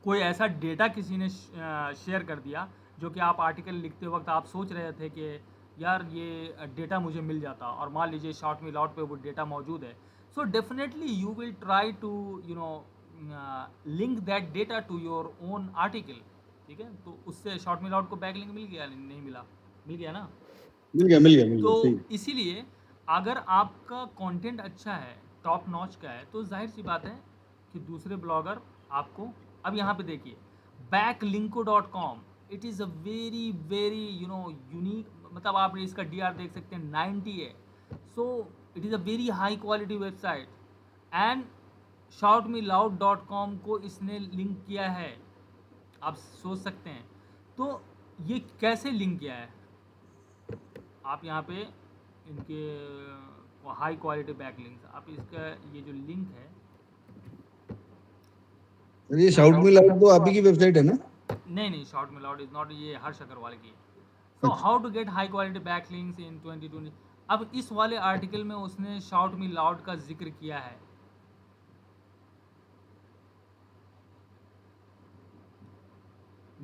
कोई ऐसा डेटा किसी ने शेयर कर दिया जो कि आप आर्टिकल लिखते वक्त आप सोच रहे थे कि यार ये डेटा मुझे मिल जाता, और मान लीजिए शॉर्ट मी लाउड पे वो डेटा मौजूद है. So definitely you will try to link that data to your own article. ठीक है, तो उससे शॉर्ट मी लाउड को बैक लिंक मिल गया? नहीं मिला? मिल गया ना. मिल गया तो सही. इसीलिए अगर आपका कंटेंट अच्छा है, टॉप नॉच का है, तो जाहिर सी बात है कि दूसरे ब्लॉगर आपको, अब यहाँ पे देखिए backlinko.com, it is a very very unique, मतलब आप इसका DR देख सकते हैं 90 है. So it is a very high quality website and shoutmeloud.com को इसने लिंक किया है. आप सोच सकते हैं तो ये कैसे लिंक किया है. आप यहाँ पे इनके हाई क्वालिटी बैक लिंक्स, आप इसका ये जो लिंक है, सर ये शाउट मी लाउड तो आप ही की वेबसाइट है ना? नहीं, Shout Me Loud is not, ये हर्ष अग्रवाल की. So how to get high quality backlinks in 2020. अब इस वाले आर्टिकल में उसने शॉर्ट मी लाउड का जिक्र किया है.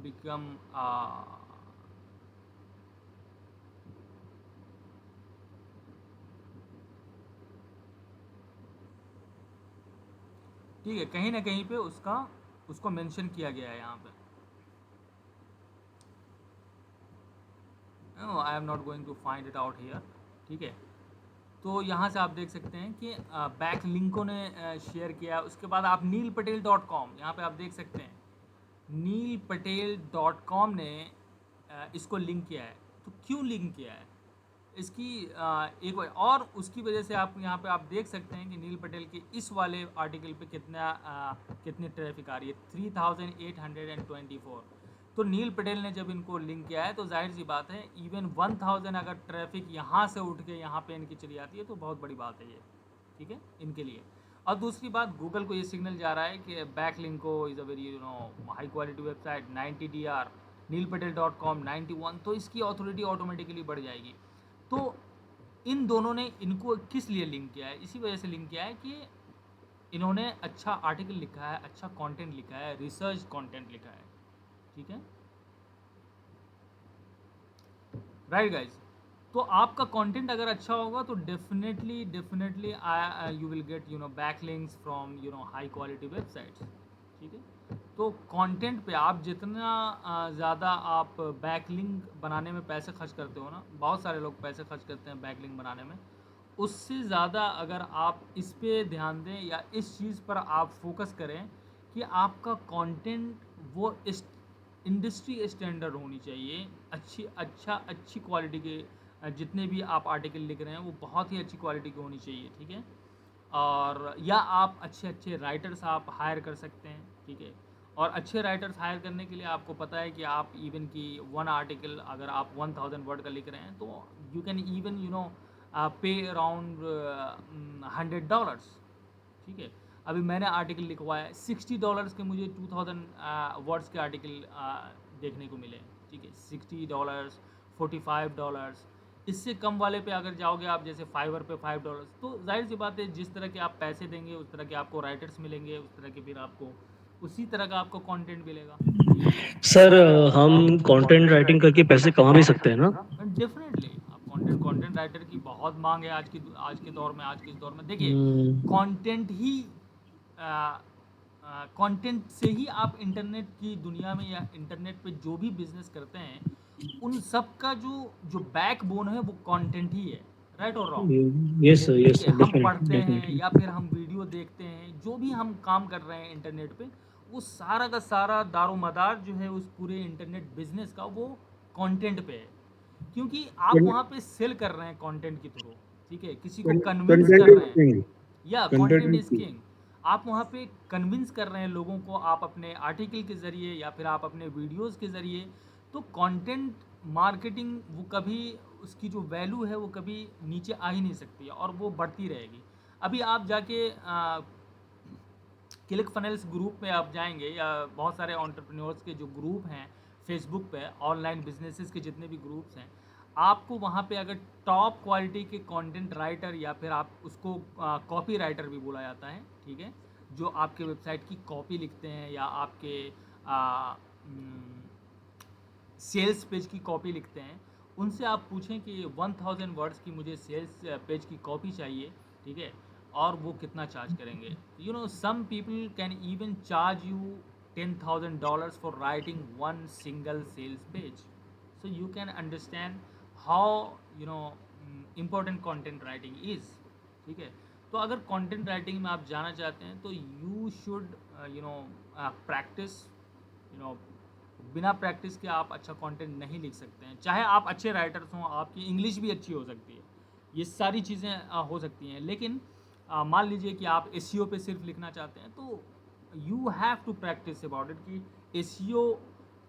बिकम ठीक है, कहीं ना कहीं पे उसको मेंशन किया गया है यहाँ पे. I am not going to find it out here. ठीक है, तो यहाँ से आप देख सकते हैं कि बैक लिंकों ने शेयर किया. उसके बाद आप neelpatel.com, यहाँ पे आप देख सकते हैं neelpatel.com ने इसको लिंक किया है. तो क्यों लिंक किया है इसकी एक और उसकी वजह से आप यहाँ पे आप देख सकते हैं कि नील पटेल के इस वाले आर्टिकल पे कितनी ट्रैफिक आ रही है, 3824. तो नील पटेल ने जब इनको लिंक किया है तो जाहिर सी बात है इवन 1000 अगर ट्रैफिक यहाँ से उठ के यहाँ पे इनकी चली आती है तो बहुत बड़ी बात है ये. ठीक है, इनके लिए. और दूसरी बात, गूगल को ये सिग्नल जा रहा है कि Backlinko is a very high quality website, 90 DR, neelpatel.com 91, तो इसकी अथॉरिटी ऑटोमेटिकली बढ़ जाएगी. तो इन दोनों ने इनको किस लिए लिंक किया है? इसी वजह से लिंक किया है कि इन्होंने अच्छा आर्टिकल लिखा है, अच्छा कंटेंट लिखा है, रिसर्च कंटेंट लिखा है, ठीक है, राइट गाइज। तो आपका कंटेंट अगर अच्छा होगा तो definitely you will get back links from high quality websites, ठीक है। तो कंटेंट पे आप जितना ज़्यादा आप बैक लिंक बनाने में पैसे खर्च करते हो ना, बहुत सारे लोग पैसे खर्च करते हैं बैक लिंक बनाने में, उससे ज़्यादा अगर आप इस पे ध्यान दें या इस चीज़ पर आप फोकस करें कि आपका कंटेंट वो इस इंडस्ट्री स्टैंडर्ड होनी चाहिए, अच्छी क्वालिटी के जितने भी आप आर्टिकल लिख रहे हैं वो बहुत ही अच्छी क्वालिटी के होनी चाहिए, ठीक है। और या आप अच्छे राइटर्स आप हायर कर सकते हैं, ठीक है। और अच्छे राइटर्स हायर करने के लिए आपको पता है कि आप इवन की वन आर्टिकल अगर आप 1000 वर्ड का लिख रहे हैं तो यू कैन इवन पे अराउंड $100, ठीक है। अभी मैंने आर्टिकल लिखवाया है $60 के, मुझे 2000 वर्ड्स के आर्टिकल देखने को मिले, ठीक है। $60, $45, इससे कम वाले पे अगर जाओगे आप जैसे फाइवर पे $5, तो जाहिर सी बात है जिस तरह के आप पैसे देंगे उस तरह के आपको राइटर्स मिलेंगे, उस तरह के फिर आपको उसी तरह का आपको कंटेंट मिलेगा। सर हम कंटेंट राइटिंग करके पैसे कमा भी सकते हैं ना? डेफिनेटली आप कंटेंट राइटर की बहुत मांग है आज के दौर में। आज के इस दौर में देखिए, हम्म, कंटेंट ही कंटेंट से ही आप इंटरनेट की दुनिया में या इंटरनेट पे जो भी बिजनेस करते हैं उन सब का जो जो बैकबोन है वो कंटेंट ही है, राइट और रॉन्ग, यस ठीक है। सर, हम डेफिनेटली पढ़ते हैं डेफिनेटली। या फिर हम वीडियो देखते हैं, जो भी हम काम कर रहे हैं इंटरनेट पे, वो सारा का सारा दारोमदार जो है उस पूरे इंटरनेट बिजनेस का वो कंटेंट पे है, क्योंकि आप वहाँ पे सेल कर रहे हैं कंटेंट के थ्रू, ठीक है, किसी को कन्विंस कंटेंट कर इज रहे हैं, किंग, या content content is is king. King. आप वहाँ पे कन्विंस कर रहे हैं लोगों को, आप अपने आर्टिकल के ज़रिए या फिर आप अपने वीडियोस के ज़रिए। तो कंटेंट मार्केटिंग वो कभी उसकी जो वैल्यू है वो कभी नीचे आ ही नहीं सकती है और वो बढ़ती रहेगी। अभी आप जाके क्लिक फनल्स ग्रुप में आप जाएंगे या बहुत सारे एंटरप्रेन्योर्स के जो ग्रुप हैं फेसबुक पे, ऑनलाइन बिजनेसेस के जितने भी ग्रुप्स हैं, आपको वहाँ पे अगर टॉप क्वालिटी के कंटेंट राइटर या फिर आप उसको कॉपी राइटर भी बोला जाता है, ठीक है, जो आपके वेबसाइट की कॉपी लिखते हैं या आपके सेल्स पेज की कॉपी लिखते हैं, उनसे आप पूछें कि 1000 वर्ड्स की मुझे सेल्स पेज की कॉपी चाहिए, ठीक है, और वो कितना चार्ज करेंगे। Some people can even charge you $10,000 for writing one single sales page. So you can understand how important content writing is, ठीक है। तो अगर कंटेंट राइटिंग में आप जाना चाहते हैं तो यू शुड प्रैक्टिस, बिना प्रैक्टिस के आप अच्छा कंटेंट नहीं लिख सकते हैं, चाहे आप अच्छे राइटर्स हों, आपकी इंग्लिश भी अच्छी हो सकती है, ये सारी चीज़ें हो सकती हैं, लेकिन मान लीजिए कि आप एसईओ पे सिर्फ लिखना चाहते हैं तो you have to practice about it कि एसईओ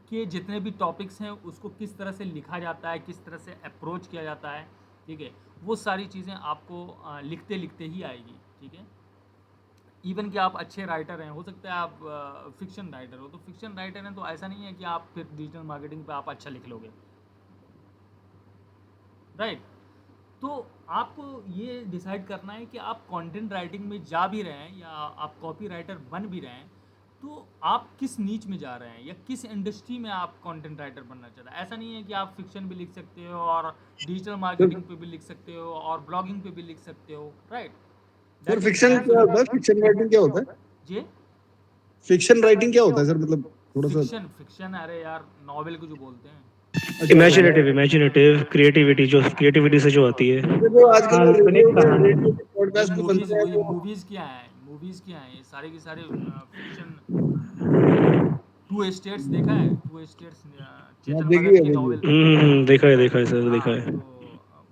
के जितने भी टॉपिक्स हैं उसको किस तरह से लिखा जाता है, किस तरह से अप्रोच किया जाता है, ठीक है। वो सारी चीज़ें आपको लिखते लिखते ही आएगी, ठीक है। इवन कि आप अच्छे राइटर हैं, हो सकता है आप फिक्शन राइटर हो, तो फिक्शन राइटर हैं तो ऐसा नहीं है कि आप फिर डिजिटल मार्केटिंग पे आप अच्छा लिख लोगे, राइट। तो आपको ये डिसाइड करना है कि आप कंटेंट राइटिंग में जा भी रहे हैं या आप कॉपी राइटर बन भी रहे हैं, तो आप किस नीच में जा रहे हैं या किस इंडस्ट्री में आप कंटेंट राइटर बनना चाहते हैं। ऐसा नहीं है कि आप फिक्शन भी लिख सकते हो और डिजिटल मार्केटिंग पे भी लिख सकते हो और ब्लॉगिंग पे भी लिख सकते हो, right. Sir that is fiction क्या होता है? फिक्शन राइटिंग क्या होता है? जी, फिक्शन राइटिंग क्या होता है सर? मतलब थोड़ा सा। फिक्शन फिक्शन अरे यार, नॉवेल को जो बोलते हैं। अच्छा अच्छा। इमेजिनेटिव क्रिएटिविटी, जो क्रिएटिविटी से जो आती है। ये जो आजकल काल्पनिक कहानी। रेडियो के वही पॉडकास्ट भी मूवीज बनते हैं वही वो। मूवीज क्या है, ये सारे के सारे फिक्शन। टू स्टेट्स देखा है, टू स्टेट्स, हाँ चेतन भगत देखिए की देखिए। नॉवेल। देखा है सर, देखा हाँ, है। तो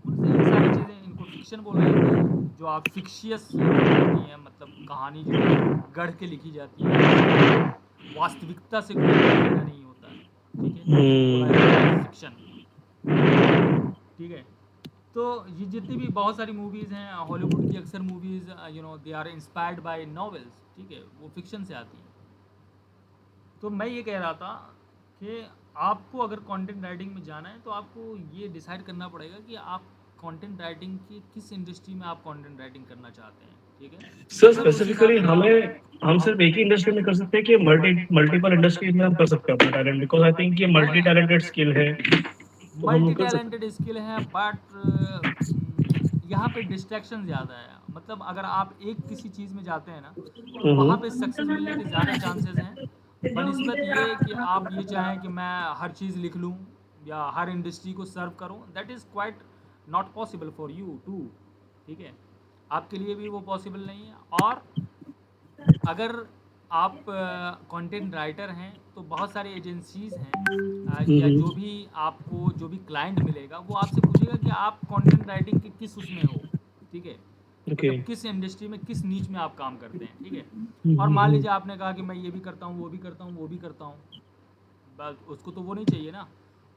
उनसे ये सारी चीज़ें इनको फिक्शन बोला जाता है, जो आप फिक्शियस चीज़ें होती हैं, मतलब कहानी जो गढ़ के लिखी जाती है जिसमें वास्तविकता से कोई लेना नहीं होता है, ठीक है, उसको बोला जाता है फिक्शन, ठीक है। तो ये जितनी भी बहुत सारी मूवीज़ हैं हॉलीवुड की, अक्सर movies they are inspired by novels, ठीक है, वो फिक्शन से आती हैं। तो मैं ये कह रहा था कि आपको अगर कंटेंट राइटिंग में जाना है तो आपको ये डिसाइड करना पड़ेगा कि आप कंटेंट राइटिंग की किस इंडस्ट्री में आप कंटेंट राइटिंग करना चाहते हैं, ठीक है? सर अगर उस स्पेसिफिकली हिसाब से हम सिर्फ एक ही इंडस्ट्री में कर सकते हैं कि मल्टीपल इंडस्ट्रीज में हम कर सकते हैं अपना टैलेंट, बिकॉज आई थिंक ये मल्टी टैलेंटेड स्किल है, तो हम मल्टी कर सकते टैलेंटेड स्किल है, बट यहाँ पे डिस्ट्रैक्शन ज़्यादा है। मतलब अगर आप एक किसी चीज़ में जाते हैं ना, तो वहाँ पे सक्सेस मिलने के ज़्यादा चांसेस हैं, बनिस्बत ये कि आप ये चाहें कि मैं हर चीज़ लिख लूँ या हर इंडस्ट्री को सर्व करूँ। That is quite not possible for you to, ठीक है? आपके लिए भी वो पॉसिबल नहीं है। और अगर आप कंटेंट राइटर हैं तो बहुत सारी एजेंसीज़ हैं, या हैं। जो भी आपको जो भी क्लाइंट मिलेगा वो आपसे पूछेगा कि आप कंटेंट राइटिंग के किस उसमें हो, ठीक है? ओके। मतलब किस इंडस्ट्री में किस नीच में आप काम करते हैं, ठीक है? और मान लीजिए आपने कहा कि मैं ये भी करता हूँ, वो भी करता हूँ, वो भी करता हूँ, बस उसको तो वो नहीं चाहिए ना।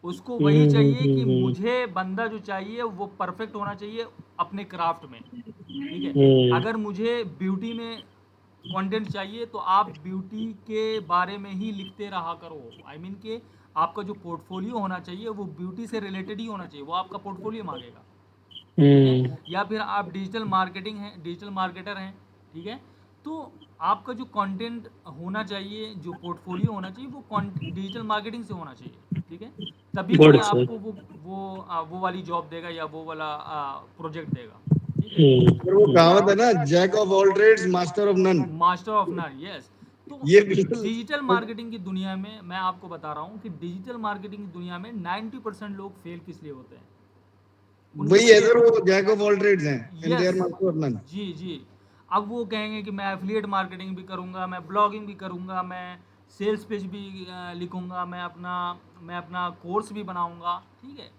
उसको वही चाहिए कि मुझे बंदा जो चाहिए वो परफेक्ट होना चाहिए अपने क्राफ्ट में, ठीक है? अगर मुझे ब्यूटी में कंटेंट चाहिए तो आप ब्यूटी के बारे में ही लिखते रहा करो। आई मीन कि आपका जो पोर्टफोलियो होना चाहिए वो ब्यूटी से रिलेटेड ही होना चाहिए, वो आपका पोर्टफोलियो मांगेगा, ठीक है? या फिर आप डिजिटल मार्केटिंग हैं, डिजिटल मार्केटर हैं, ठीक है? तो आपका जो कंटेंट होना चाहिए, जो पोर्टफोलियो होना चाहिए, वो डिजिटल मार्केटिंग से होना चाहिए, ठीक है? तभी गॉट कोई इट सर। आपको वो वाली जॉब देगा या वो वाला प्रोजेक्ट देगा, ठीक है? पर वो कहावत है ना, jack of all trades master of none. Master of none, yes. तो ये बिल्कुल डिजिटल मार्केटिंग की दुनिया में मैं आपको बता रहा हूँ कि डिजिटल मार्केटिंग की दुनिया में 90% लोग फेल किस लिए होते हैं? उनके वही है पीछे, सर, वो जैक ऑफ ऑल ट्रेड्स हैं and they yes, are master of none. जी जी। अब वो कहेंगे कि मैं एफिलिएट मार्केटिंग भी करूँगा, मैं ब्लॉगिंग भी करूँगा, मैं सेल्स पेज भी लिखूँगा, मैं अपना कोर्स भी बनाऊँगा, ठीक है?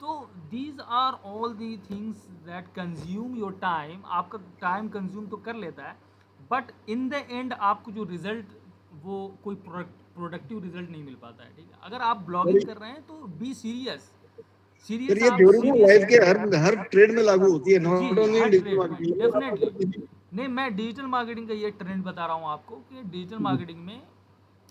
तो these are all the things that consume your time. आपका टाइम कंज्यूम तो कर लेता है, बट इन द एंड आपको जो रिजल्ट, वो कोई प्रोडक्टिव रिजल्ट नहीं मिल पाता है, ठीक है? अगर आप ब्लॉगिंग कर रहे हैं तो बी सीरियस, सर सीरियस ये आप थ्योरी ना सीरियस। लाइफ के हर हर ट्रेड में लागू होती है, जी नॉट जी, ओनली हर इन डिजिटल ट्रेड में डेफिनेटली। मार्केटिंग। नहीं, मैं डिजिटल मार्केटिंग का ये ट्रेंड बता रहा हूँ आपको कि डिजिटल मार्केटिंग में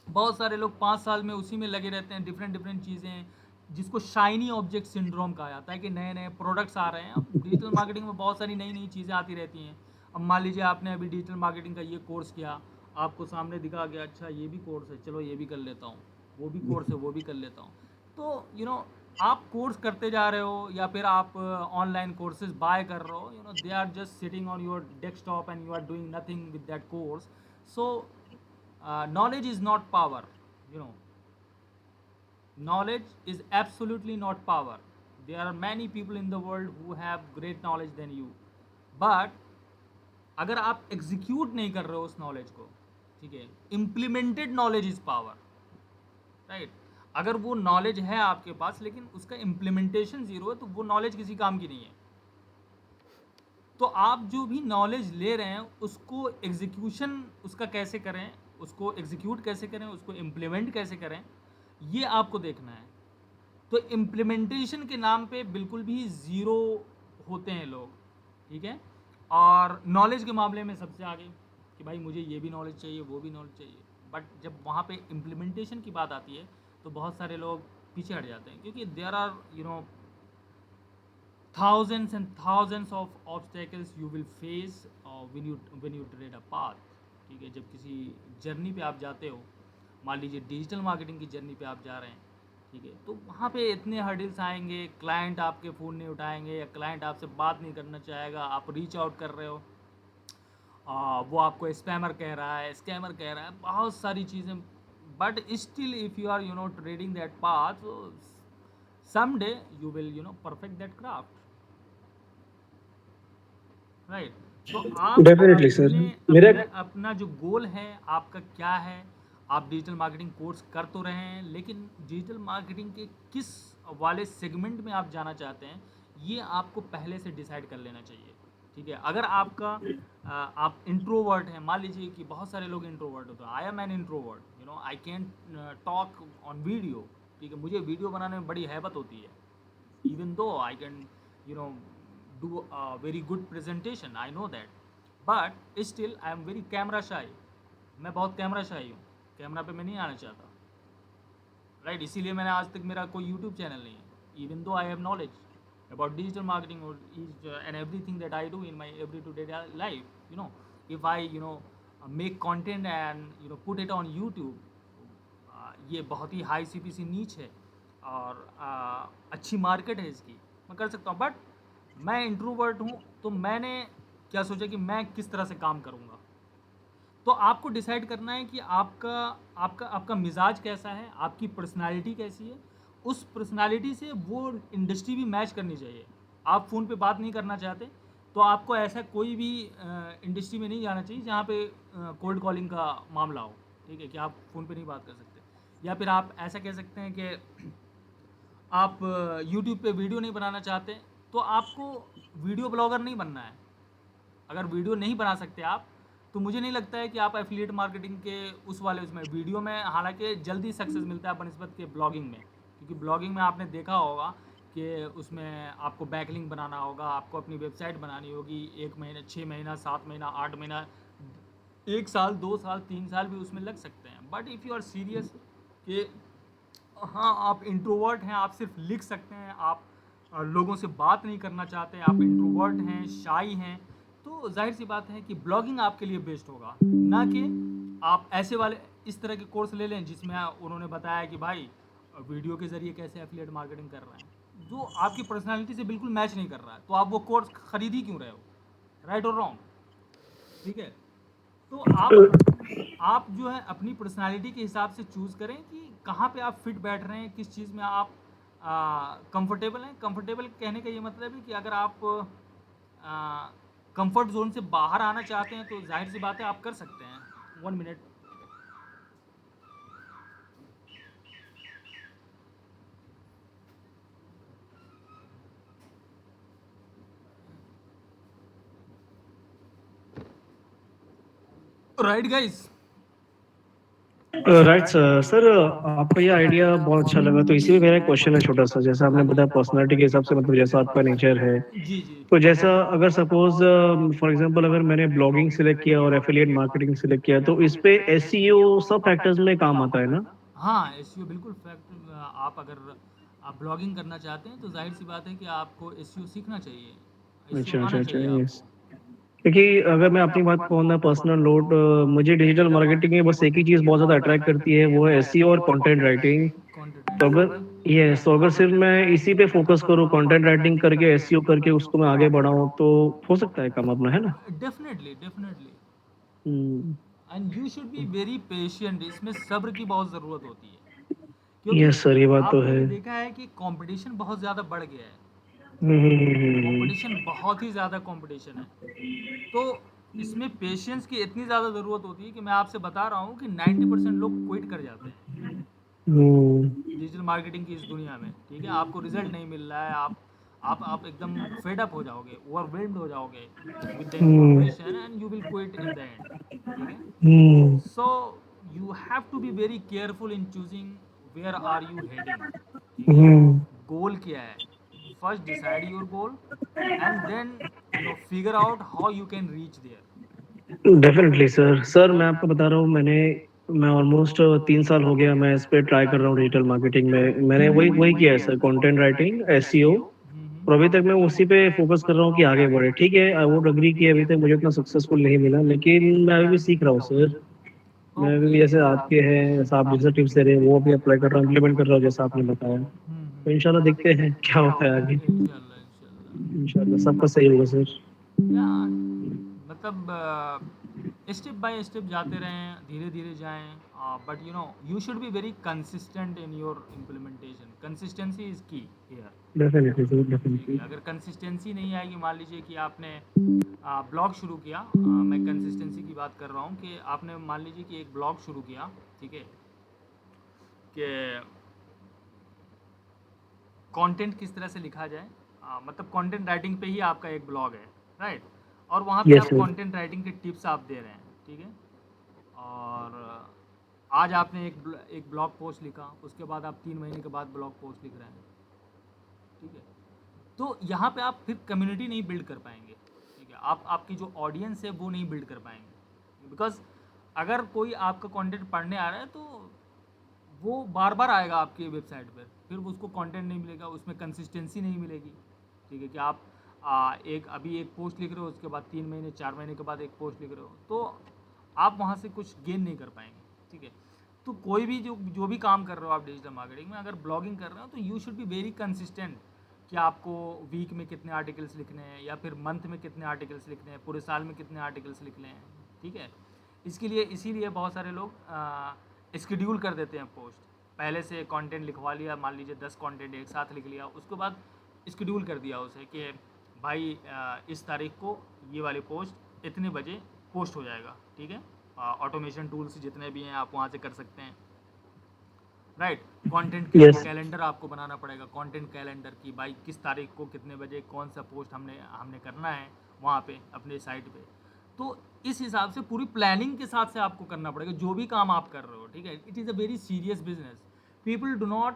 बहुत सारे लोग 5 साल में उसी में लगे रहते हैं, डिफरेंट डिफरेंट चीज़ें, जिसको शाइनी ऑब्जेक्ट सिंड्रोम कहा जाता है कि नए नए प्रोडक्ट्स आ रहे हैं। अब डिजिटल मार्केटिंग में बहुत सारी नई नई चीज़ें आती रहती हैं। अब मान लीजिए आपने अभी डिजिटल मार्केटिंग का ये कोर्स किया, आपको सामने दिखा गया, अच्छा ये भी कोर्स है, चलो ये भी कर लेता हूँ, वो भी कोर्स है, वो भी कर लेता हूँ। तो आप कोर्स करते जा रहे हो या फिर आप ऑनलाइन कोर्सेज बाय कर रहे हो, they are just sitting on your desktop and you are doing nothing with that course. So knowledge is not power, you know knowledge is absolutely not power. There are many people in the world who have great knowledge than you, but अगर आप execute नहीं कर रहे हो उस knowledge को, ठीक है? Implemented knowledge is power, right? अगर वो नॉलेज है आपके पास लेकिन उसका इम्प्लीमेंटेशन ज़ीरो है तो वो नॉलेज किसी काम की नहीं है। तो आप जो भी नॉलेज ले रहे हैं उसको एग्जीक्यूशन उसका कैसे करें, उसको एग्जीक्यूट कैसे करें, उसको इम्प्लीमेंट कैसे करें, ये आपको देखना है। तो इम्प्लीमेंटेशन के नाम पे बिल्कुल भी ज़ीरो होते हैं लोग, ठीक है? और नॉलेज के मामले में सबसे आगे कि भाई मुझे ये भी नॉलेज चाहिए, वो भी नॉलेज चाहिए, बट जब वहाँ पे इम्प्लीमेंटेशन की बात आती है तो बहुत सारे लोग पीछे हट जाते हैं, क्योंकि there are thousands and thousands of obstacles you will face when you tread a path, ठीक है? जब किसी जर्नी पे आप जाते हो, मान लीजिए डिजिटल मार्केटिंग की जर्नी पे आप जा रहे हैं, ठीक है? तो वहाँ पे इतने हर्डल्स आएंगे, क्लाइंट आपके फ़ोन नहीं उठाएंगे या क्लाइंट आपसे बात नहीं करना चाहेगा, आप रीच आउट कर रहे हो, वो आपको स्पैमर कह रहा है, स्कैमर कह रहा है, बहुत सारी चीज़ें। But still if you are treading that path, someday you will perfect that craft, right? तो आप डेफिनेटली सर। अपने मेरा अपने अपना जो गोल है आपका क्या है? आप डिजिटल मार्केटिंग कोर्स कर तो रहे हैं, लेकिन डिजिटल मार्केटिंग के किस वाले सेगमेंट में आप जाना चाहते हैं, ये आपको पहले से डिसाइड कर लेना चाहिए, ठीक है? अगर आप इंट्रोवर्ट हैं, मान लीजिए कि बहुत सारे लोग इंट्रोवर्ट होते हैं, I am an introvert, I can talk on video, ठीक है? मुझे वीडियो बनाने में बड़ी हैबत होती है, even though I can you know do a very good presentation, I know that, but still I am very camera shy. मैं बहुत कैमरा शाई हूँ, कैमरा पे मैं नहीं आना चाहता, राइट? इसीलिए मैंने आज तक मेरा कोई यूट्यूब चैनल नहीं है, even though I have knowledge, about digital marketing or each and everything that I do in my every day life. If I make content and put it on YouTube, ये बहुत ही high CPC नीच है और अच्छी market है इसकी, मैं कर सकता हूँ। बट मैं इंट्रोवर्ट हूँ, तो मैंने क्या सोचा कि मैं किस तरह से काम करूँगा। तो आपको डिसाइड करना है कि आपका आपका आपका मिजाज कैसा है, आपकी पर्सनालिटी कैसी है। उस पर्सनालिटी से वो इंडस्ट्री भी मैच करनी चाहिए। आप फ़ोन पे बात नहीं करना चाहते, तो आपको ऐसा कोई भी इंडस्ट्री में नहीं जाना चाहिए जहाँ पे कोल्ड कॉलिंग का मामला हो, ठीक है, कि आप फ़ोन पे नहीं बात कर सकते। या फिर आप ऐसा कह सकते हैं कि आप यूट्यूब पे वीडियो नहीं बनाना चाहते, तो आपको वीडियो ब्लॉगर नहीं बनना है। अगर वीडियो नहीं बना सकते आप, तो मुझे नहीं लगता है कि आप एफिलिएट मार्केटिंग के उस वाले उसमें वीडियो में, हालांकि जल्दी सक्सेस मिलता है बनस्पत के ब्लॉगिंग में, क्योंकि ब्लॉगिंग में आपने देखा होगा कि उसमें आपको बैकलिंक बनाना होगा, आपको अपनी वेबसाइट बनानी होगी। 1 महीना, 6 महीना, 7 महीना, 8 महीना, 1 साल, 2 साल, 3 साल भी उसमें लग सकते हैं। But if you are serious कि हाँ आप इंट्रोवर्ट हैं, आप सिर्फ लिख सकते हैं, आप लोगों से बात नहीं करना चाहते, आप इंट्रोवर्ट हैं, शाई हैं, तो जाहिर सी बात है कि ब्लॉगिंग आपके लिए बेस्ट होगा। ना कि आप ऐसे वाले इस तरह के कोर्स ले लें जिसमें उन्होंने बताया कि भाई वीडियो के ज़रिए कैसे एफिलिएट मार्केटिंग कर रहे हैं, जो आपकी पर्सनालिटी से बिल्कुल मैच नहीं कर रहा है। तो आप वो कोर्स खरीद ही क्यों रहे हो, राइट और रॉन्ग, ठीक है। तो आप जो है अपनी पर्सनालिटी के हिसाब से चूज़ करें कि कहाँ पे आप फिट बैठ रहे हैं, किस चीज़ में आप कंफर्टेबल हैं। कंफर्टेबल कहने का ये मतलब है कि अगर आप कंफर्ट जोन से बाहर आना चाहते हैं, तो जाहिर सी बात है आप कर सकते हैं। 1 minute. Right guys. Right sir, आपका ये आइडिया बहुत अच्छा लगा। तो इसी में मेरा एक क्वेश्चन है छोटा सा, जैसा आपने बताया पर्सनालिटी के हिसाब से, मतलब जैसा आपका नेचर है, जी जी। तो जैसा अगर सपोज फॉर एग्जांपल अगर मैंने ब्लॉगिंग सिलेक्ट किया और एफिलिएट मार्केटिंग सिलेक्ट किया, तो इस पे एसईओ सब फैक्टर्स में काम आता है ना? हाँ, एसईओ बिल्कुल फैक्ट। आप अगर आप ब्लॉगिंग करना चाहते हैं, तो जाहिर सी बात है कि आपको एसईओ सीखना चाहिए, एसईओ अच्छा अच्छा आना अच्छा, चाहिए यस। आपको। क्योंकि अगर मैं अपनी बात कहूँ ना, पर्सनल नोट, मुझे डिजिटल मार्केटिंग में बस एक ही चीज़ बहुत ज़्यादा अट्रैक्ट करती है, वो है एसईओ और कंटेंट राइटिंग। तो अगर तो अगर सिर्फ मैं इसी पे फोकस करूँ, कंटेंट राइटिंग करके एसईओ करके उसको मैं आगे बढ़ाऊँ, तो हो सकता है काम अपना, है ना? Definitely definitely. Hmm. And you should be very patient. इसमें सब्र की बहुत ज़रूरत होती है, क्योंकि यस सर, ये बात तो आपने है। भी देखा है कि कंपटीशन बहुत ज़्यादा बढ़ गया है। हम्म। कंपटीशन बहुत ही ज़्यादा कंपटीशन है। तो इसमें पेशेंस की इतनी ज़्यादा ज़रूरत होती है कि मैं आपसे बता रहा हूँ कि 90% लोग क्विट कर जाते हैं हम्म। डिजिटल मार्केटिंग की इस दुनिया में, ठीक है। आपको रिजल्ट नहीं मिल रहा है, आप एकदम फेड अप हो जाओगे, ओवरवेल्म्ड हो जाओगे with the hmm. Information, and you will quit in the end, ठीक है। Hmm. So you have to be very careful in choosing where are you heading, ठीक है। हम्म। गोल क्या है, first decide your goal and then figure out how you can reach there. Definitely sir. Sir मैं आपको बता रहा हूँ, मैं ऑलमोस्ट 3 साल हो गया मैं इस पे ट्राई कर रहा हूँ डिजिटल मार्केटिंग में। मैंने वही वही किया है सर, कंटेंट राइटिंग, एसईओ। और अभी तक मैं उसी पे फोकस कर रहा हूँ कि आगे बढ़े। ठीक है, आई वुड अग्री कि अभी तक मुझे उतना सक्सेसफुल नहीं मिला, लेकिन मैं अभी भी सीख रहा हूँ सर। मैं अभी भी जैसे आपके हैं, जैसा आप जैसे टिप्स दे रहे हैं, वो भी अप्लाई कर रहा हूँ, इम्प्लीमेंट कर रहा हूँ जैसा आपने बताया। तो इंशाल्लाह देखते हैं क्या होता है आगे। इंशाल्लाह इंशाल्लाह। इंशाल्लाह सबका सही होगा सर। या मतलब स्टेप बाय स्टेप जाते रहें, धीरे धीरे जाएं, but you should be very consistent in your implementation. Consistency is की हियर, डेफिनेटली सर, ठीक है। डेफिनेटली। अगर कंसिस्टेंसी नहीं आएगी, मान लीजिए कि आपने ब्लॉग शुरू किया, मैं कंसिस्टेंसी की बात कर रहा हूँ कि आपने मान लीजिए कि एक ब्लॉग शुरू किया, ठीक है, कि कंटेंट किस तरह से लिखा जाए, मतलब कंटेंट राइटिंग पे ही आपका एक ब्लॉग है, राइट। और वहाँ पे यस आप सर। कंटेंट राइटिंग के टिप्स आप दे रहे हैं, ठीक है। और आज आपने एक ब्लॉग पोस्ट लिखा, उसके बाद आप 3 महीने के बाद ब्लॉग पोस्ट लिख रहे हैं, ठीक है। तो यहाँ पे आप फिर कम्युनिटी नहीं बिल्ड कर पाएंगे, ठीक है। आप आपकी जो ऑडियंस है वो नहीं बिल्ड कर पाएंगे, बिकॉज अगर कोई आपका कंटेंट पढ़ने आ रहा है, तो वो बार बार आएगा आपकी वेबसाइट पर, फिर उसको कंटेंट नहीं मिलेगा, उसमें कंसिस्टेंसी नहीं मिलेगी, ठीक है, कि आप अभी एक पोस्ट लिख रहे हो, उसके बाद 3 महीने 4 महीने के बाद एक पोस्ट लिख रहे हो, तो आप वहाँ से कुछ गेन नहीं कर पाएंगे, ठीक है। तो कोई भी जो भी काम कर रहे हो आप डिजिटल मार्केटिंग में, अगर ब्लॉगिंग कर रहे हो तो you should be very consistent, कि आपको वीक में कितने आर्टिकल्स लिखने हैं, या फिर मंथ में कितने आर्टिकल्स लिखने हैं, पूरे साल में कितने आर्टिकल्स लिखने हैं, ठीक है। इसीलिए बहुत सारे लोग शेड्यूल कर देते हैं पोस्ट, पहले से कंटेंट लिखवा लिया, मान लीजिए 10 कंटेंट एक साथ लिख लिया, उसके बाद शेड्यूल कर दिया उसे कि भाई इस तारीख को ये वाली पोस्ट इतने बजे पोस्ट हो जाएगा, ठीक है। ऑटोमेशन टूल्स जितने भी हैं आप वहाँ से कर सकते हैं, राइट। Content Yes. कैलेंडर आपको बनाना पड़ेगा, कंटेंट कैलेंडर की भाई किस तारीख को कितने बजे कौन सा पोस्ट हमने करना है वहाँ पे अपने साइट पे। तो इस हिसाब से पूरी प्लानिंग के साथ से आपको करना पड़ेगा जो भी काम आप कर रहे हो, ठीक है। It is a very serious business, people do not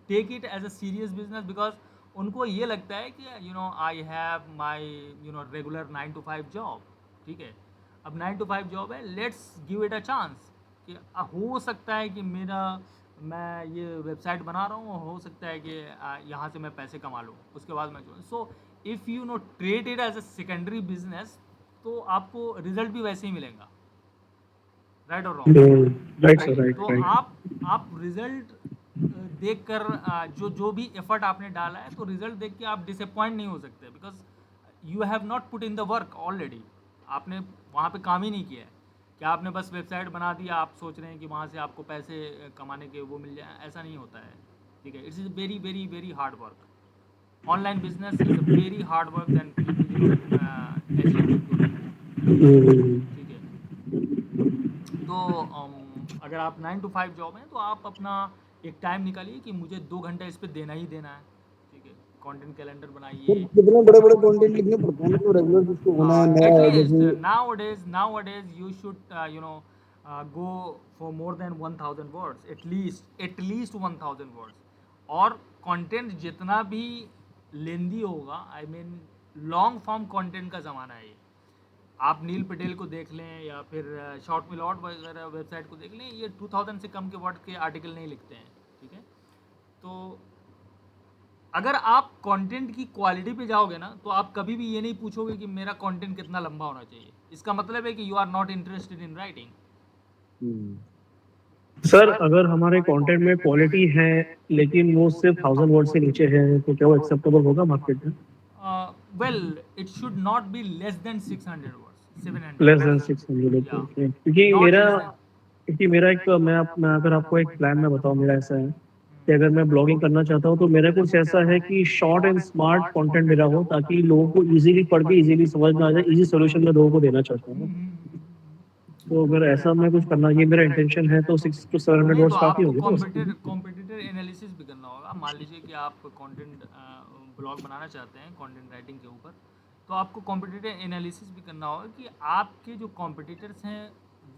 take it as a serious business, because उनको ये लगता है कि I have my regular 9 to 5 job, ठीक है। अब 9 to 5 जॉब है, let's give it a chance कि हो सकता है कि मैं ये वेबसाइट बना रहा हूँ, हो सकता है कि यहाँ से मैं पैसे कमा लूँ, उसके बाद मैं so if you trade it as a secondary business, तो आपको रिजल्ट भी वैसे ही मिलेगा, राइट और रॉन्ग। राइट सर, राइट तो राइट। आप रिजल्ट देख कर जो भी एफर्ट आपने डाला है, तो रिजल्ट देख के आप डिसअपॉइंट नहीं हो सकते, because you have not put in the work already. आपने वहाँ पे काम ही नहीं किया है, क्या आपने बस वेबसाइट बना दिया, आप सोच रहे हैं कि वहाँ से आपको पैसे कमाने के वो मिल जाए, ऐसा नहीं होता है, ठीक है। It's is very very very hard work, online business is a very hard work than people ठीक है। तो अगर आप 9 to 5 जॉब हैं, तो आप अपना एक टाइम निकालिए कि मुझे 2 घंटा इस पे देना ही देना है, ठीक है। कंटेंट कैलेंडर तो बनाइए, कितने बड़े-बड़े कंटेंट लिखने पड़ते हैं, मतलब रेगुलर जिसको होना है नया है, एटलीस्ट जैसे nowadays you should go for more than 1000 words, at least 1000 words। और कंटेंट जितना भी लेंदी होगा, I mean long form content का ज़माना है ये। आप नील पटेल को देख लें, या फिर शॉर्ट मिलॉट वगैरह वेबसाइट को देख लें, ये 2000 से कम के वर्ड के आर्टिकल नहीं लिखते हैं, ठीक है। तो अगर आप कंटेंट की क्वालिटी पे जाओगे ना, तो आप कभी भी ये नहीं पूछोगे कि मेरा कंटेंट कितना लंबा होना चाहिए, इसका मतलब है कि you are not interested in writing. Sir अगर हमारे कंटेंट में क्वालिटी है लेकिन वो सिर्फ 1000 वर्ड से नीचे है, तो क्या वो एक्सेप्टेबल होगा मार्केट में? Well, it should not be less than 600 words, 700 less than words, 600, yeah, क्योंकि not मेरा less than। क्योंकि मेरा एक मैं अगर आपको एक प्लान में बताऊं, मेरा ऐसा है कि अगर मैं ब्लॉगिंग करना चाहता हूं तो मेरा कुछ ऐसा है कि शॉर्ट एंड स्मार्ट कंटेंट मेरा हो, ताकि लोगों को इजीली पढ़ के इजीली समझ में आ जाए, इजी सॉल्यूशन मैं लोगों को देना चाहता हूँ। तो अगर ऐसा मैं कुछ करना, ये मेरा इंटेंशन है, तो 600 to 700 नहीं, तो वर्ड्स काफी आपको होंगे ना उसके लिए? कॉम्पिटिटर एनालिसिस भी करना होगा। मान लीजिए कि आप कंटेंट ब्लॉग बनाना चाहते हैं कंटेंट राइटिंग के ऊपर, तो आपको कॉम्पिटिटर एनालिसिस भी करना होगा कि आपके जो कॉम्पिटिटर्स हैं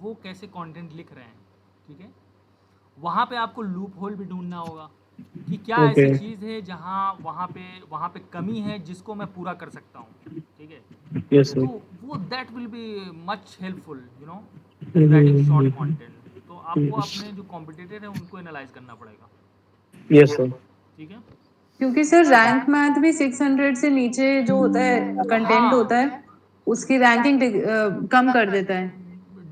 वो कैसे कंटेंट लिख रहे हैं, ठीक है। वहाँ पे आपको लूप होल भी ढूंढना होगा कि क्या ओके। ऐसी चीज़ है जहाँ वहाँ पे कमी है जिसको मैं पूरा कर सकता हूँ, ठीक है। यस तो सर। वो that will be much helpful in writing short content. तो आपको अपने जो कॉम्पिटिटर है उनको एनालाइज करना पड़ेगा, यस सर। ठीक है। क्योंकि सर रैंक मैथ भी 600 से नीचे जो होता है कंटेंट होता है, उसकी रैंकिंग कम कर देता है।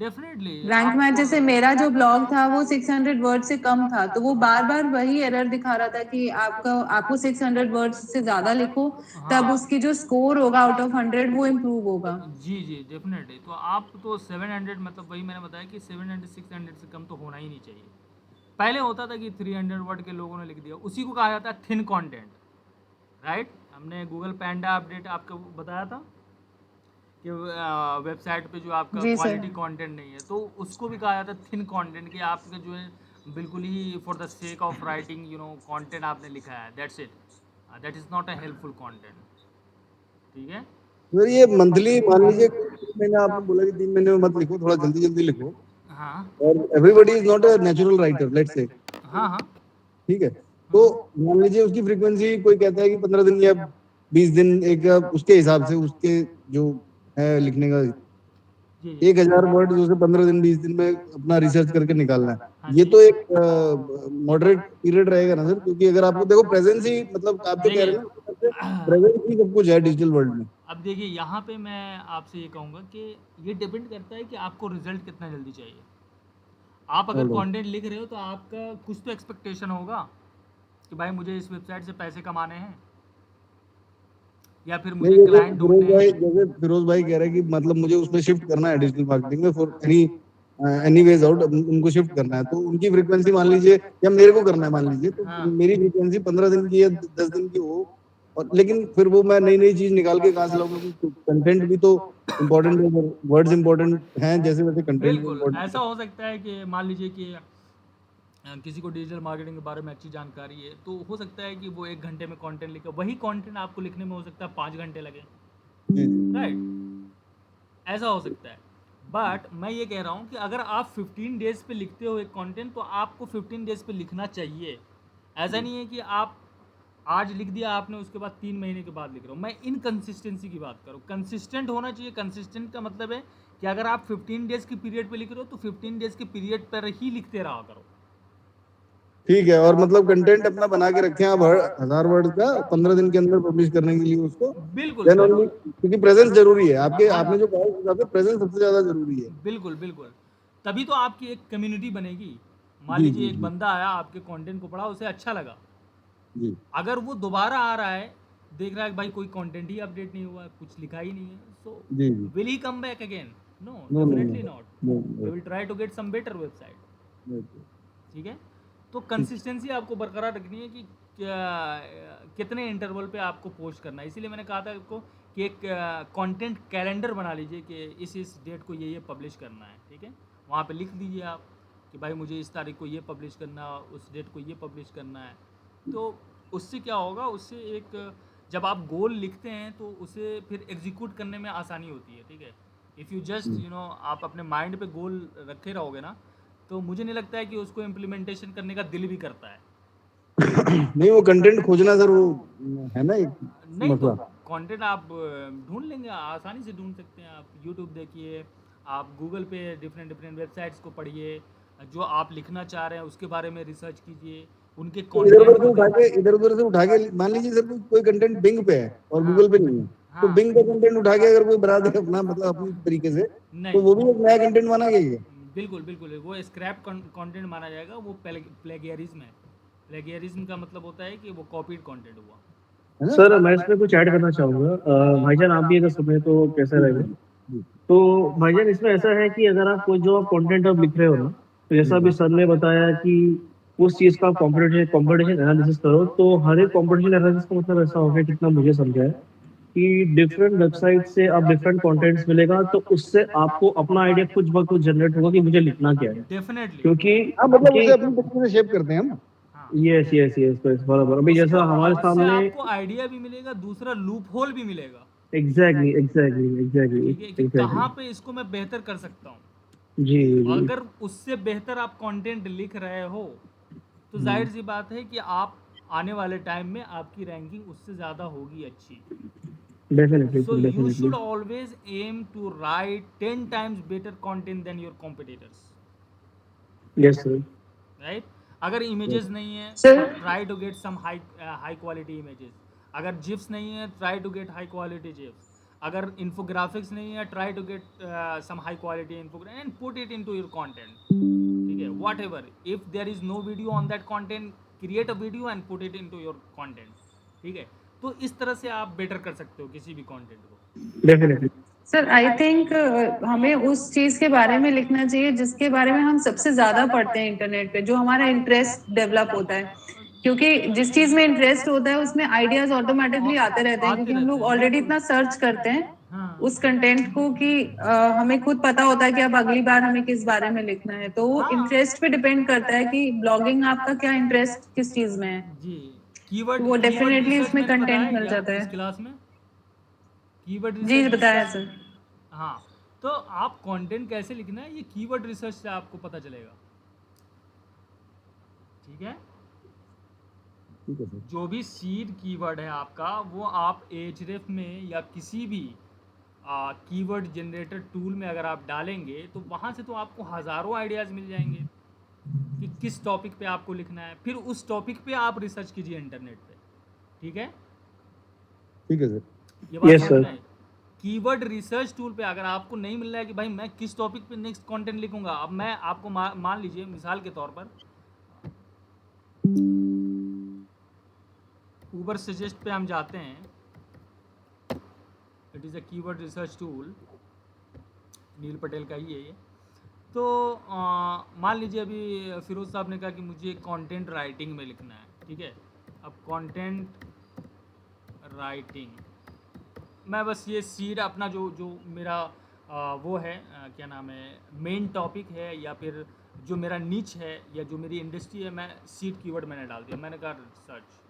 डेफिनेटली रैंक मैथ जैसे मेरा जो ब्लॉग था वो 600 वर्ड से कम था, तो वो बार बार वही एरर दिखा रहा था कि आपको 600 वर्ड्स से ज्यादा लिखो, तब उसकी जो स्कोर होगा आउट ऑफ 100 वो इम्प्रूव होगा। जी जी डेफिनेटली। तो आप तो 700, मतलब वही मैंने बताया कि 700 600 से कम तो होना ही नहीं चाहिए। पहले होता था कि 300 वर्ड के लोगों ने लिख दिया, उसी को कहा जाता है थिन कंटेंट, राइट। हमने गूगल पैंडा अपडेट आपको बताया था कि वेबसाइट पे जो आपका जी सर। क्वालिटी कंटेंट नहीं है, तो उसको भी कहा जाता है थिन कंटेंट, कि आपका जो है बिल्कुल ही for the sake of writing content आपने लिखा है, that's it, that is not a helpful content, ठीक है। फिर ये मंथली मान लीजिए 3 महीने आपने बोला कि 3 महीने में मत लिखो, थोड़ा जल्दी-जल्दी लिखो, हाँ और everybody is not a natural writer, let's say, हाँ हाँ। ठीक है। तो मान लीजिए उसकी फ्रीक्वेंसी कोई कहता है कि 15 दिन या 20 दिन, एक उसके हिसाब से उसके जो है लिखने का जी जी 1000 वर्ड, उसे 15 दिन 20 दिन में अपना रिसर्च करके निकालना है। हाँ ये जी। तो एक मॉडरेट पीरियड रहेगा ना सर, क्योंकि अगर आपको देखो प्रेजेंस ही, मतलब आप जो कह रहे हैं ना, प्रेजेंस ही सब कुछ है डिजिटल वर्ल्ड में। अब देखिए यहाँ पे मैं आपसे ये कहूँगा कि ये डिपेंड करता है कि आपको रिजल्ट कितना जल्दी चाहिए। आप अगर Alright. कंटेंट लिख रहे हो तो आपका कुछ तो एक्सपेक्टेशन होगा कि भाई मुझे इस वेबसाइट से पैसे कमाने हैं या फिर नहीं, मुझे जैसे क्लाइंट ढूंढने हैं। फिरोज भाई कह रहे हैं कि मतलब मुझे उसमें शिफ्ट करना है डिजिटल मार्केटिंग में फॉर एनी वेज आउट, उनको शिफ्ट करना है, तो उनकी फ्रीक्वेंसी मान लीजिए, या मेरे को करना है मान लीजिए, तो हाँ मेरी फ्रीक्वेंसी 15 दिन की या 10 दिन की हो, और लेकिन फिर वो मैं नई नई चीज निकाल के कहाँ से लाऊं, क्योंकि कंटेंट भी तो इम्पोर्टेंट है, वर्ड्स इम्पोर्टेंट हैं जैसे वैसे कंटेंट भी बिल्कुल इम्पोर्टेंट ऐसा है। हो सकता है कि मान लीजिए कि किसी को डिजिटल मार्केटिंग के बारे में अच्छी जानकारी है तो हो सकता है कि वो 1 घंटे में कंटेंट लिखे, वही कंटेंट आपको लिखने में हो सकता है 5 घंटे लगे। जी राइट, ऐसा हो सकता है। बट मैं ये कह रहा हूँ कि अगर आप 15 डेज पे लिखते हो एक कंटेंट तो आपको 15 डेज पे लिखना चाहिए। ऐसा नहीं है कि आप आज लिख दिया आपने, उसके बाद 3 महीने के बाद लिख रहे हो। मैं इनकंसिस्टेंसी की बात करूँ, कंसिस्टेंट होना चाहिए। कंसिस्टेंट का मतलब है कि अगर आप 15 डेज की पीरियड पे लिख रहे हो तो 15 डेज के पीरियड पर ही लिखते रहा करो। ठीक है, और मतलब कंटेंट अपना बना के रखें आप 1000 वर्ड का 15 दिन के अंदर पब्लिश करने के लिए उसको, बिल्कुल देन सर, ओनली, क्योंकि प्रेजेंस जरूरी है आपके, हाँ आपने जो कहा उस हिसाब से प्रेजेंस सबसे ज्यादा जरूरी है। बिल्कुल बिल्कुल। तभी तो आपकी एक कम्युनिटी बनेगी। मान जी लीजिए जी एक जी बंदा आया, आपके कंटेंट को पढ़ा, उसे अच्छा लगा, जी अगर वो दोबारा आ रहा है, देख रहा है कि भाई कोई कंटेंट ही अपडेट नहीं हुआ है, कुछ लिखा ही नहीं है, सो जी जी। Will he come back again? No, no no definitely no not. No he will try to get some better website. No. ठीक है, तो ठीक। कंसिस्टेंसी आपको बरकरार रखनी है कि क्या, कितने इंटरवल पे आपको पोस्ट करना है। इसीलिए मैंने कहा था आपको कि एक कंटेंट कैलेंडर बना लीजिए कि इस डेट को ये पब्लिश करना है। ठीक है, वहाँ पे लिख दीजिए आप कि भाई मुझे इस तारीख को ये पब्लिश करना है, उस डेट को ये पब्लिश करना है। तो उससे क्या होगा, उससे एक जब आप गोल लिखते हैं तो उसे फिर एग्जीक्यूट करने में आसानी होती है। ठीक है, इफ़ यू जस्ट आप अपने माइंड पे गोल रखे रहोगे ना, तो मुझे नहीं लगता है कि उसको इम्प्लीमेंटेशन करने का दिल भी करता है। नहीं, वो कंटेंट खोजना सर, वो है ना एक नहीं तो मसला। कंटेंट आप ढूंढ लेंगे, आसानी से ढूंढ सकते हैं। आप यूट्यूब देखिए, आप गूगल पे डिफरेंट डिफरेंट वेबसाइट्स को पढ़िए, जो आप लिखना चाह रहे हैं उसके बारे में रिसर्च कीजिए, उनके तो इधर कंटेंट उधर से को उठा के, देखिए। इधर उधर से उठा के, मान लीजिए सर कोई कंटेंट बिंग पे है और हाँ गूगल पे नहीं है, तो हाँ, बिंग का कंटेंट उठा के अगर कोई बना दे अपना, मतलब अपनी तरीके से, तो नहीं, वो भी एक नया कंटेंट बना गया बिल्कुल बिल्कुल, वो स्क्रैप कंटेंट माना जाएगा, वो प्लेगियरिज्म है। प्लेगियरिज्म का मतलब होता है कि वो कॉपीड कंटेंट हुआ। है ना। सर मैं इसमें कुछ ऐड करना चाहूंगा। भाईजान आप भी अगर सुने तो कैसा जी रहेगा? जी जी तो भाईजान इसमें ऐसा है कि अगर आप कोई जो आप कंटेंट आप लिख रहे हो ना, तो जी जैसा अभी सर ने बताया कि उस चीज का कंपटीशन कंपटीशन एनालिसिस करो, तो हर एक कंपटीशन एनालिसिस का मतलब ऐसा हो गया, जितना मुझे समझा है कि डिफरेंट वेबसाइट से आप डिफरेंट कंटेंट्स मिलेगा, तो उससे आपको अपना आइडिया कुछ ब कुछ जनरेट होगा कि मुझे लिखना क्या है। डेफिनेटली। क्योंकि हाँ, मतलब क्योंकि उसे अपनी तरीके से शेप करते हैं हम। हाँ, यस यस यस बस बराबर। अभी उसको जैसा हमारे उससे सामने आपको आइडिया भी मिलेगा, दूसरा लूप होल भी मिलेगा। एग्जैक्टली एग्जैक्टली एग्जैक्टली ठीक है, कि एग्जैक्टली। कहाँ पे इसको मैं बेहतर कर सकता हूँ। जी जी अगर उससे बेहतर आप कंटेंट लिख रहे हो तो जी जाहिर सी बात है कि आप आने वाले टाइम में आपकी रैंकिंग उससे ज़्यादा होगी अच्छी। Definitely So you definitely. should always aim to write 10 times better content than your competitors, yes sir. right? अगर images नहीं है तो sir try to get some high quality images. अगर GIFs नहीं है try to get high quality GIFs. अगर infographics नहीं है try to get some high quality infographics and put it into your content. ठीक है, whatever. If there is no video on that content, create a video and put it into your content. ठीक है, तो इस तरह से आप better कर सकते हो किसी भी कंटेंट को। डेफिनेटली सर आई थिंक हमें उस चीज के बारे में लिखना चाहिए जिसके बारे में हम सबसे ज्यादा पढ़ते हैं इंटरनेट पे, जो हमारा इंटरेस्ट डेवलप होता है। क्योंकि जिस चीज में इंटरेस्ट होता है उसमें आइडियाज ऑटोमेटिकली आते रहते हैं, आते क्योंकि हम रहते लोग हैं, ऑलरेडी बिल्कुल। इतना सर्च करते हैं हाँ उस कंटेंट को कि हमें खुद पता होता है कि अब अगली बार हमें किस बारे में लिखना है। तो वो हाँ इंटरेस्ट पे डिपेंड करता है कि ब्लॉगिंग आपका क्या इंटरेस्ट किस चीज में है, जी, तो कीवर्ड वो कीवर्ड डेफिनेटली रिसर्च उसमें मैंने बताया कंटेंट है मिल क्या जाता इस है। क्लास में? कीवर्ड जी रिसर्च बताया सर। हाँ, तो आप कंटेंट कैसे लिखना है ये कीवर्ड रिसर्च से आपको पता चलेगा। ठीक है, ठीक है सर। जो भी सीड कीवर्ड है आपका वो आप एचरेफ में या किसी भी कीवर्ड जनरेटर टूल में अगर आप डालेंगे तो वहाँ से तो आपको हज़ारों आइडियाज़ मिल जाएंगे। कि किस टॉपिक पे आपको लिखना है, फिर उस टॉपिक पे आप रिसर्च कीजिए इंटरनेट पे, ठीक है। ठीक है सर। ये बात Yes, समझ sir. में आई। कीवर्ड रिसर्च टूल पे अगर आपको नहीं मिल रहा है कि भाई मैं किस टॉपिक पे नेक्स्ट कंटेंट लिखूंगा, अब मैं आपको मान लीजिए मिसाल के तौर पर ऊबर सजेस्ट पे हम जाते हैं, it is a keyword research tool, Neil Patel का ही है ये। तो मान लीजिए अभी फिरोज साहब ने कहा कि मुझे कंटेंट राइटिंग में लिखना है, ठीक है। अब कंटेंट राइटिंग, मैं बस ये सीड अपना जो जो मेरा वो है क्या नाम है, मेन टॉपिक है या फिर जो मेरा निच है या जो मेरी इंडस्ट्री है, मैं सीड कीवर्ड मैंने डाल दिया, मैंने कहा सर्च।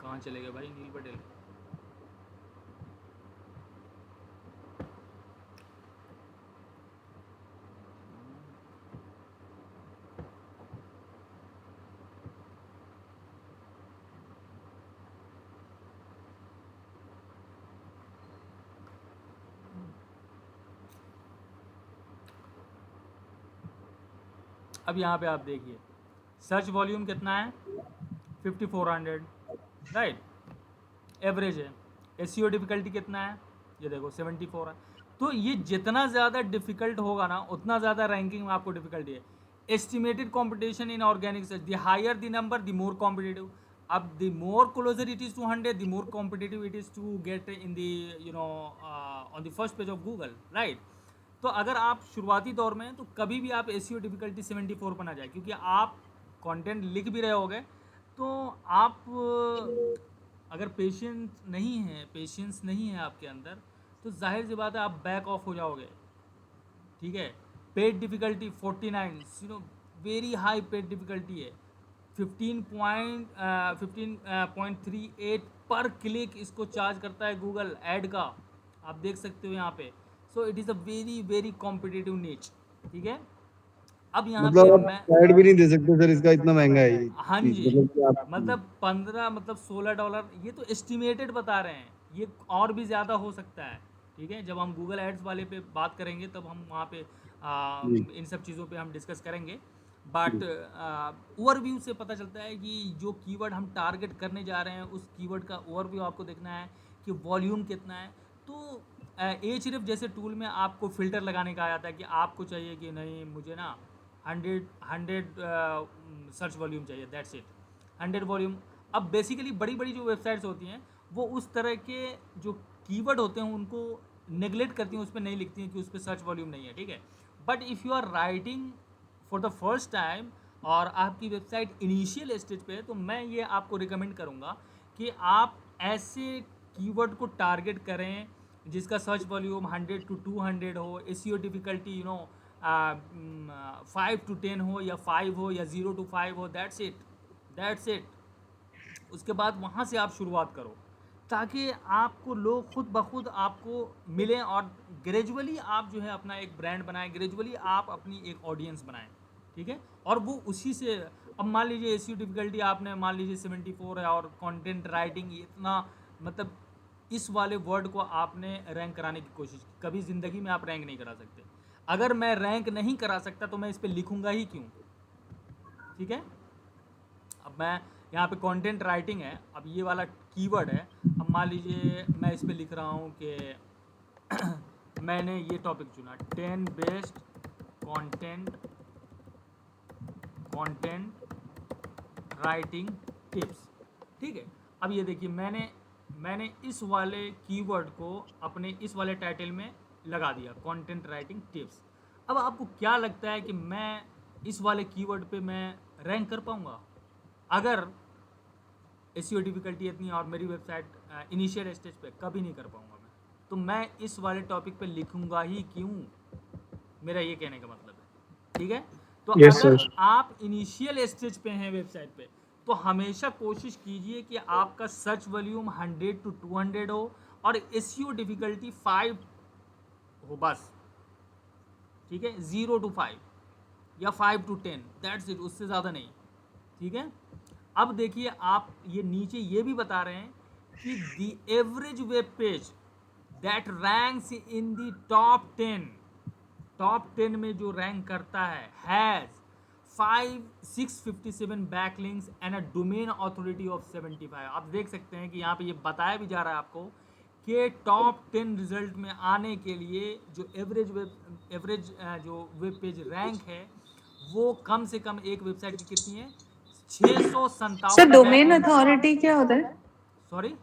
कहाँ चले गए भाई नील पटेल? अब यहाँ पे आप देखिए सर्च वॉल्यूम कितना है, 5400, राइट, एवरेज है। एसईओ डिफ़िकल्टी कितना है, ये देखो 74 है। तो ये जितना ज़्यादा डिफ़िकल्ट होगा ना उतना ज़्यादा रैंकिंग में आपको डिफ़िकल्टी है। Estimated competition in organic search, the higher the number the more competitive. अब the more closer it is to 100, the more competitive it is to get in the on the first page of Google, right. तो अगर आप शुरुआती दौर में हैं तो कभी भी आप एसईओ डिफ़िकल्टी 74 पर ना जाए, क्योंकि आप कंटेंट लिख भी रहे होगे तो आप अगर पेशेंस नहीं है आपके अंदर, तो जाहिर सी बात है आप बैक ऑफ हो जाओगे, ठीक है। Paid difficulty 49, very high paid difficulty है, 15.38 पर क्लिक इसको चार्ज करता है गूगल ऐड का, आप देख सकते हो यहाँ पे। So it is a very very competitive नीच, ठीक है। अब यहाँ पे मतलब मैं आप ऐड भी नहीं दे सकते सर, इसका इतना महंगा है ये हाँ चीज, जी, मतलब कि आप मतलब 15 मतलब $16, ये तो एस्टिमेटेड बता रहे हैं, ये और भी ज़्यादा हो सकता है, ठीक है। जब हम गूगल एड्स वाले पे बात करेंगे तब हम वहाँ पे जी इन सब चीज़ों पे हम डिस्कस करेंगे। जी बट ओवरव्यू से पता चलता है कि जो कीवर्ड हम टारगेट करने जा रहे हैं उस कीवर्ड का ओवरव्यू आपको देखना है कि वॉल्यूम कितना है। तो एचरिफ जैसे टूल में आपको फ़िल्टर लगाने का आया था कि आपको चाहिए कि नहीं मुझे ना 100 सर्च वॉल्यूम चाहिए, दैट्स इट, 100 वॉल्यूम। अब बेसिकली बड़ी बड़ी जो वेबसाइट्स होती हैं वो उस तरह के जो कीवर्ड होते हैं उनको नेगलेक्ट करती हैं, उस पर नहीं लिखती हैं कि उस पर सर्च वॉल्यूम नहीं है, ठीक है। But if you are writing for the first time और आपकी वेबसाइट इनिशियल स्टेज पे है, तो मैं ये आपको रिकमेंड करूँगा कि आप ऐसे कीवर्ड को टारगेट करें जिसका सर्च वॉल्यूम 100 to 200 हो, एसईओ डिफ़िकल्टी 5 to 10 हो या 5 हो या 0 to 5 हो, दैट्स इट। उसके बाद वहाँ से आप शुरुआत करो ताकि आपको लोग खुद ब खुद आपको मिलें और ग्रेजुअली आप जो है अपना एक ब्रांड बनाएं, ग्रेजुअली आप अपनी एक ऑडियंस बनाएं, ठीक है। और वो उसी से, अब मान लीजिए एसईओ डिफ़िकल्टी आपने मान लीजिए 74 है और कंटेंट राइटिंग इतना, मतलब इस वाले वर्ड को आपने रैंक कराने की कोशिश की, कभी ज़िंदगी में आप रैंक नहीं करा सकते। अगर मैं रैंक नहीं करा सकता तो मैं इस पर लिखूंगा ही क्यों, ठीक है। अब मैं यहाँ पे कंटेंट राइटिंग है, अब ये वाला कीवर्ड है, अब मान लीजिए मैं इस पर लिख रहा हूँ कि मैंने ये टॉपिक चुना 10 बेस्ट कंटेंट राइटिंग टिप्स, ठीक है। अब ये देखिए मैंने इस वाले कीवर्ड को अपने इस वाले टाइटल में लगा दिया, कंटेंट राइटिंग टिप्स। अब आपको क्या लगता है कि मैं इस वाले कीवर्ड पे मैं रैंक कर पाऊँगा? अगर एसईओ डिफ़िकल्टी इतनी है और मेरी वेबसाइट इनिशियल स्टेज पे, कभी नहीं कर पाऊँगा मैं। तो मैं इस वाले टॉपिक पे लिखूँगा ही क्यों, मेरा ये कहने का मतलब है, ठीक है। तो Yes, अगर sir. आप इनिशियल स्टेज पे हैं वेबसाइट पे तो हमेशा कोशिश कीजिए कि आपका सर्च वॉल्यूम 100 to 200 हो और एसईओ डिफ़िकल्टी 5 हो बस, ठीक है, 0 to 5 या 5 to 10, दैट्स इट, उससे ज़्यादा नहीं, ठीक है। अब देखिए आप ये नीचे ये भी बता रहे हैं कि the average web page that ranks in the top 10 में जो रैंक करता है has 657 backlinks and a domain authority of 75। आप देख सकते हैं कि यहाँ पे ये बताया भी जा रहा है आपको कि टॉप 10 रिजल्ट में आने के लिए जो एवरेज जो वेब पेज रैंक है वो कम से कम एक वेबसाइट की कितनी है, सर 657 डोमेन बैकलिंक्स। अथॉरिटी क्या होता है? Sorry,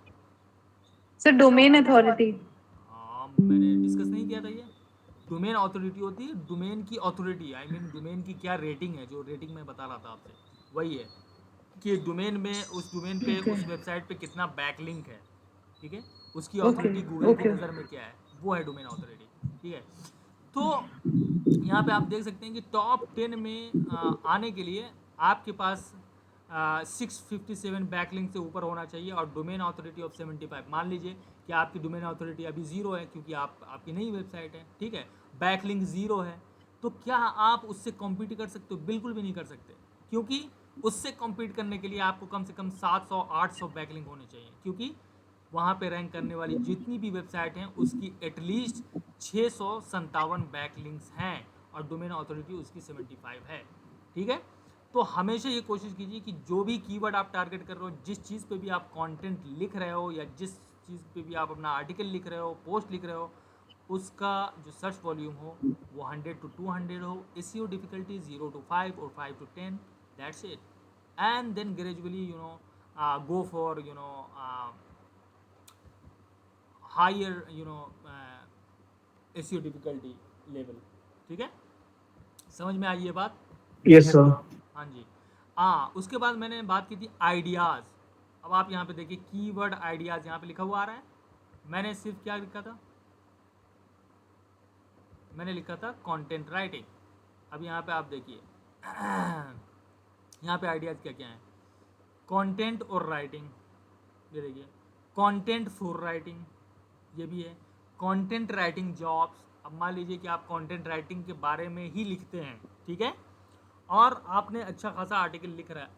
sir domain authority. हाँ मैंने डिस्कस नहीं किया था ये। डोमेन अथॉरिटी होती है डोमेन की अथॉरिटी, आई मीन डोमेन की क्या रेटिंग है, जो रेटिंग मैं बता रहा था आपसे वही है कि डोमेन में उस डोमेन पे ओके उस वेबसाइट पे कितना बैकलिंक है, ठीक है, उसकी ओके अथॉरिटी गूगल की ओके नज़र में क्या है, वो है डोमेन अथॉरिटी, ठीक है। तो यहाँ पे आप देख सकते हैं कि टॉप 10 में आने के लिए आपके पास 657 बैकलिंक से ऊपर होना चाहिए और डोमेन अथॉरिटी ऑफ 75। मान लीजिए कि आपकी डोमेन अथॉरिटी अभी 0 है क्योंकि आपकी नई वेबसाइट है, ठीक है, बैकलिंक 0 है, तो क्या आप उससे कॉम्पीट कर सकते हो? बिल्कुल भी नहीं कर सकते, क्योंकि उससे कॉम्पीट करने के लिए आपको कम से कम 700-800 बैकलिंक होने चाहिए, क्योंकि वहाँ पे रैंक करने वाली जितनी भी वेबसाइट हैं उसकी एटलीस्ट 657 बैकलिंक्स हैं और डोमेन अथॉरिटी उसकी 75 है, ठीक है। तो हमेशा ये कोशिश कीजिए कि जो भी कीवर्ड आप टारगेट कर रहे हो, जिस चीज़ पे भी आप कंटेंट लिख रहे हो या जिस चीज़ पे भी आप अपना आर्टिकल लिख रहे हो, पोस्ट लिख रहे हो, उसका जो सर्च वॉल्यूम हो वो 100 to 200 हो, एसईओ डिफिकल्टी 0 to 5 और 5 to 10, that's it. And then gradually go for higher SEO difficulty level, ठीक है। समझ में आई ये बात? Yes sir. हाँ जी। हाँ, उसके बाद मैंने बात की थी आइडियाज़। अब आप यहाँ पे देखिए कीवर्ड आइडियाज़ यहाँ पे लिखा हुआ आ रहा है। मैंने सिर्फ क्या लिखा था, मैंने लिखा था कंटेंट राइटिंग। अब यहाँ पे आप देखिए यहाँ पे आइडियाज़ क्या क्या हैं, कंटेंट और राइटिंग, ये देखिए कंटेंट फॉर राइटिंग, ये भी है कंटेंट राइटिंग जॉब्स। अब मान लीजिए कि आप कंटेंट राइटिंग के बारे में ही लिखते हैं, ठीक है, और आपने अच्छा खासा आर्टिकल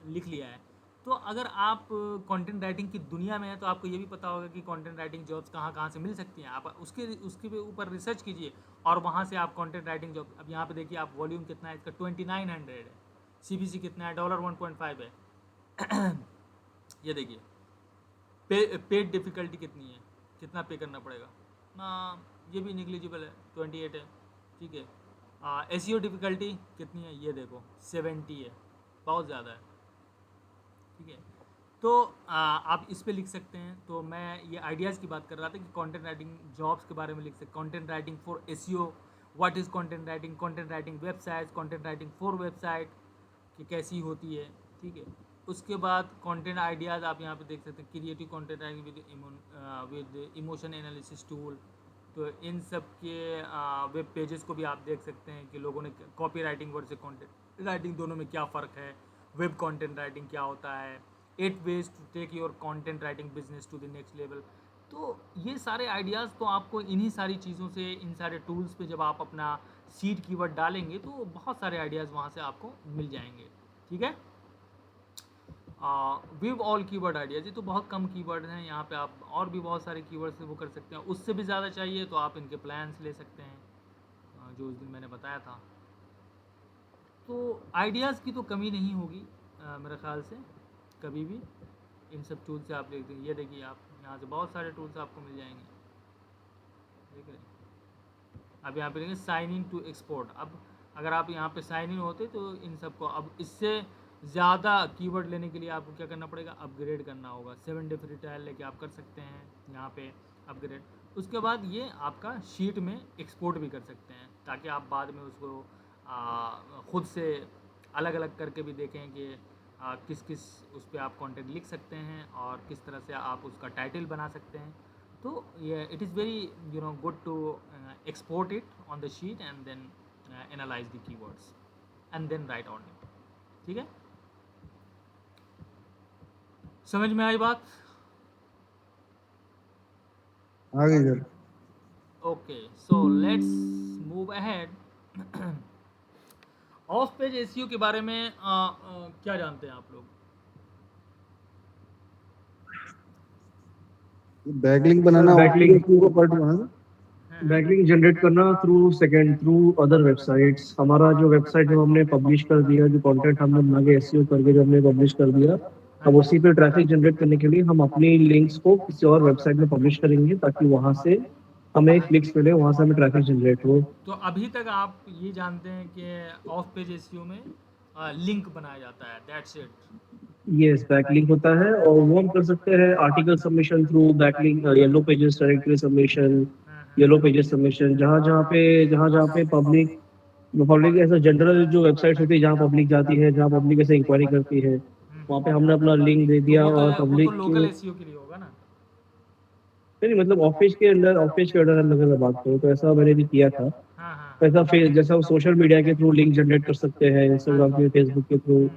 लिख लिया है, तो अगर आप कंटेंट राइटिंग की दुनिया में हैं तो आपको ये भी पता होगा कि कंटेंट राइटिंग जॉब्स कहाँ कहाँ से मिल सकती हैं। आप उसके भी ऊपर रिसर्च कीजिए और वहाँ से आप कंटेंट राइटिंग जॉब। अब यहाँ पे देखिए आप वॉल्यूम कितना है इसका, 2900 है, CPC कितना है, $1.5 है ये देखिए पेड डिफ़िकल्टी कितनी है, कितना पे करना पड़ेगा ना, ये भी निगलिजिबल है, 28 है, ठीक है। एसईओ डिफ़िकल्टी कितनी है, ये देखो 70 है, बहुत ज़्यादा है, ठीक है। तो आप इस पे लिख सकते हैं। तो मैं ये आइडियाज़ की बात कर रहा था कि कंटेंट राइटिंग जॉब्स के बारे में लिख सकते, content writing for SEO, what is content writing websites, content writing for website कि कैसी होती है, ठीक है। उसके बाद कंटेंट आइडियाज़ आप यहाँ पे देख सकते हैं, creative content writing with emotion analysis tool. तो इन सब के वेब पेजेस को भी आप देख सकते हैं कि लोगों ने कॉपी राइटिंग वर्ड से कंटेंट राइटिंग दोनों में क्या फ़र्क है, वेब कंटेंट राइटिंग क्या होता है, 8 ways to take your content writing business to the next level. तो ये सारे आइडियाज़ तो आपको इन्हीं सारी चीज़ों से, इन सारे टूल्स पे जब आप अपना सीड कीवर्ड डालेंगे तो बहुत सारे आइडियाज़ वहाँ से आपको मिल जाएंगे, ठीक है। विव ऑल कीवर्ड आइडियाज, ये तो बहुत कम कीवर्ड हैं, यहाँ पे आप और भी बहुत सारे कीवर्ड से वो कर सकते हैं। उससे भी ज़्यादा चाहिए तो आप इनके प्लान्स ले सकते हैं जो उस दिन मैंने बताया था। तो आइडियाज़ की तो कमी नहीं होगी मेरे ख्याल से कभी भी, इन सब टूल से आप देखते हैं। ये देखिए आप यहाँ से बहुत सारे टूल्स आपको मिल जाएंगे, देख रहे हैं। अब यहाँ पे देखेंगे साइन इन टू एक्सपोर्ट। अब अगर आप यहाँ पे साइन इन होते तो इन सबको, अब इससे ज़्यादा कीवर्ड लेने के लिए आपको क्या करना पड़ेगा, अपग्रेड करना होगा। 7 डे फ्री ट्रायल लेके आप कर सकते हैं यहाँ पे अपग्रेड। उसके बाद ये आपका शीट में एक्सपोर्ट भी कर सकते हैं ताकि आप बाद में उसको ख़ुद से अलग अलग करके भी देखें कि किस किस उस पर आप कंटेंट लिख सकते हैं और किस तरह से आप उसका टाइटल बना सकते हैं। तो ये it is very good to export it on the sheet and then analyze the keywords and then write on it, ठीक है। समझ में आई बात? आ गई sir. Okay, so let's move ahead of page SEO के बारे में क्या जानते हैं आप लोग? बैकलिंक बनाना और बैकलिंक SEO का पार्ट हुआ ना। बैकलिंक जनरेट करना थ्रू अदर वेबसाइट्स। हमारा जो वेबसाइट जो हमने पब्लिश कर दिया, जो कंटेंट हमने बना के एसईओ करके जो हमने पब्लिश कर दिया, अब उसी पे ट्रैफिक जनरेट करने के लिए हम अपनी लिंक्स को किसी और वेबसाइट में पब्लिश करेंगे ताकि वहां से हमें क्लिक्स मिले, वहां से हमें ट्रैफिक जनरेट हो। तो अभी तक आप ये जानते हैं कि ऑफ पेज एसईओ में लिंक बनाया जाता है, दैट्स इट। यस, बैकलिंक होता है और वो हम कर सकते हैं article submission through backlink, yellow pages directory submission, yellow pages submission, जहाँ जहाँ पे पब्लिक ऐसा जनरल जो वेबसाइट्स होती है जहाँ पब्लिक जाती है, जहाँ पब्लिक ऐसे इंक्वायरी करती है, वहाँ पे हमने अपना लिंक दे तो दिया और वो तो पब्लिक लोकल एसईओ के लिए होगा ना। नहीं मतलब ऑफिस के अंदर अगर मैं बात करूँ तो ऐसा मैंने भी किया था। हाँ हाँ ऐसा फिर जैसा हम सोशल मीडिया के थ्रू लिंक जनरेट कर सकते हैं, इंस्टाग्राम के, फेसबुक के थ्रू।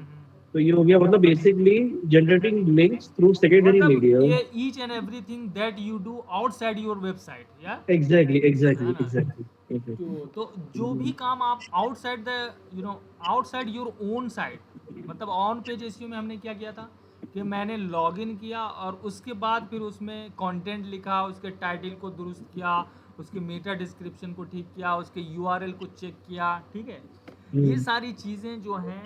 तो ये हो गया मतलब basically generating links through secondary मतलब मीडिया। ये each and everything that you do outside your website, या एग्जैक्टली है एग्जैक्टली ना। एग्जैक्टली तो जो भी काम आप outside the outside your own site, मतलब ऑन पेज एसईओ में हमने क्या किया था कि मैंने लॉगिन किया और उसके बाद फिर उसमें कंटेंट लिखा, उसके टाइटल को दुरुस्त किया, उसके मेटा डिस्क्रिप्शन को ठीक किया, उसके यूआरएल को चेक किया, ठीक है। ये सारी चीज़ें जो हैं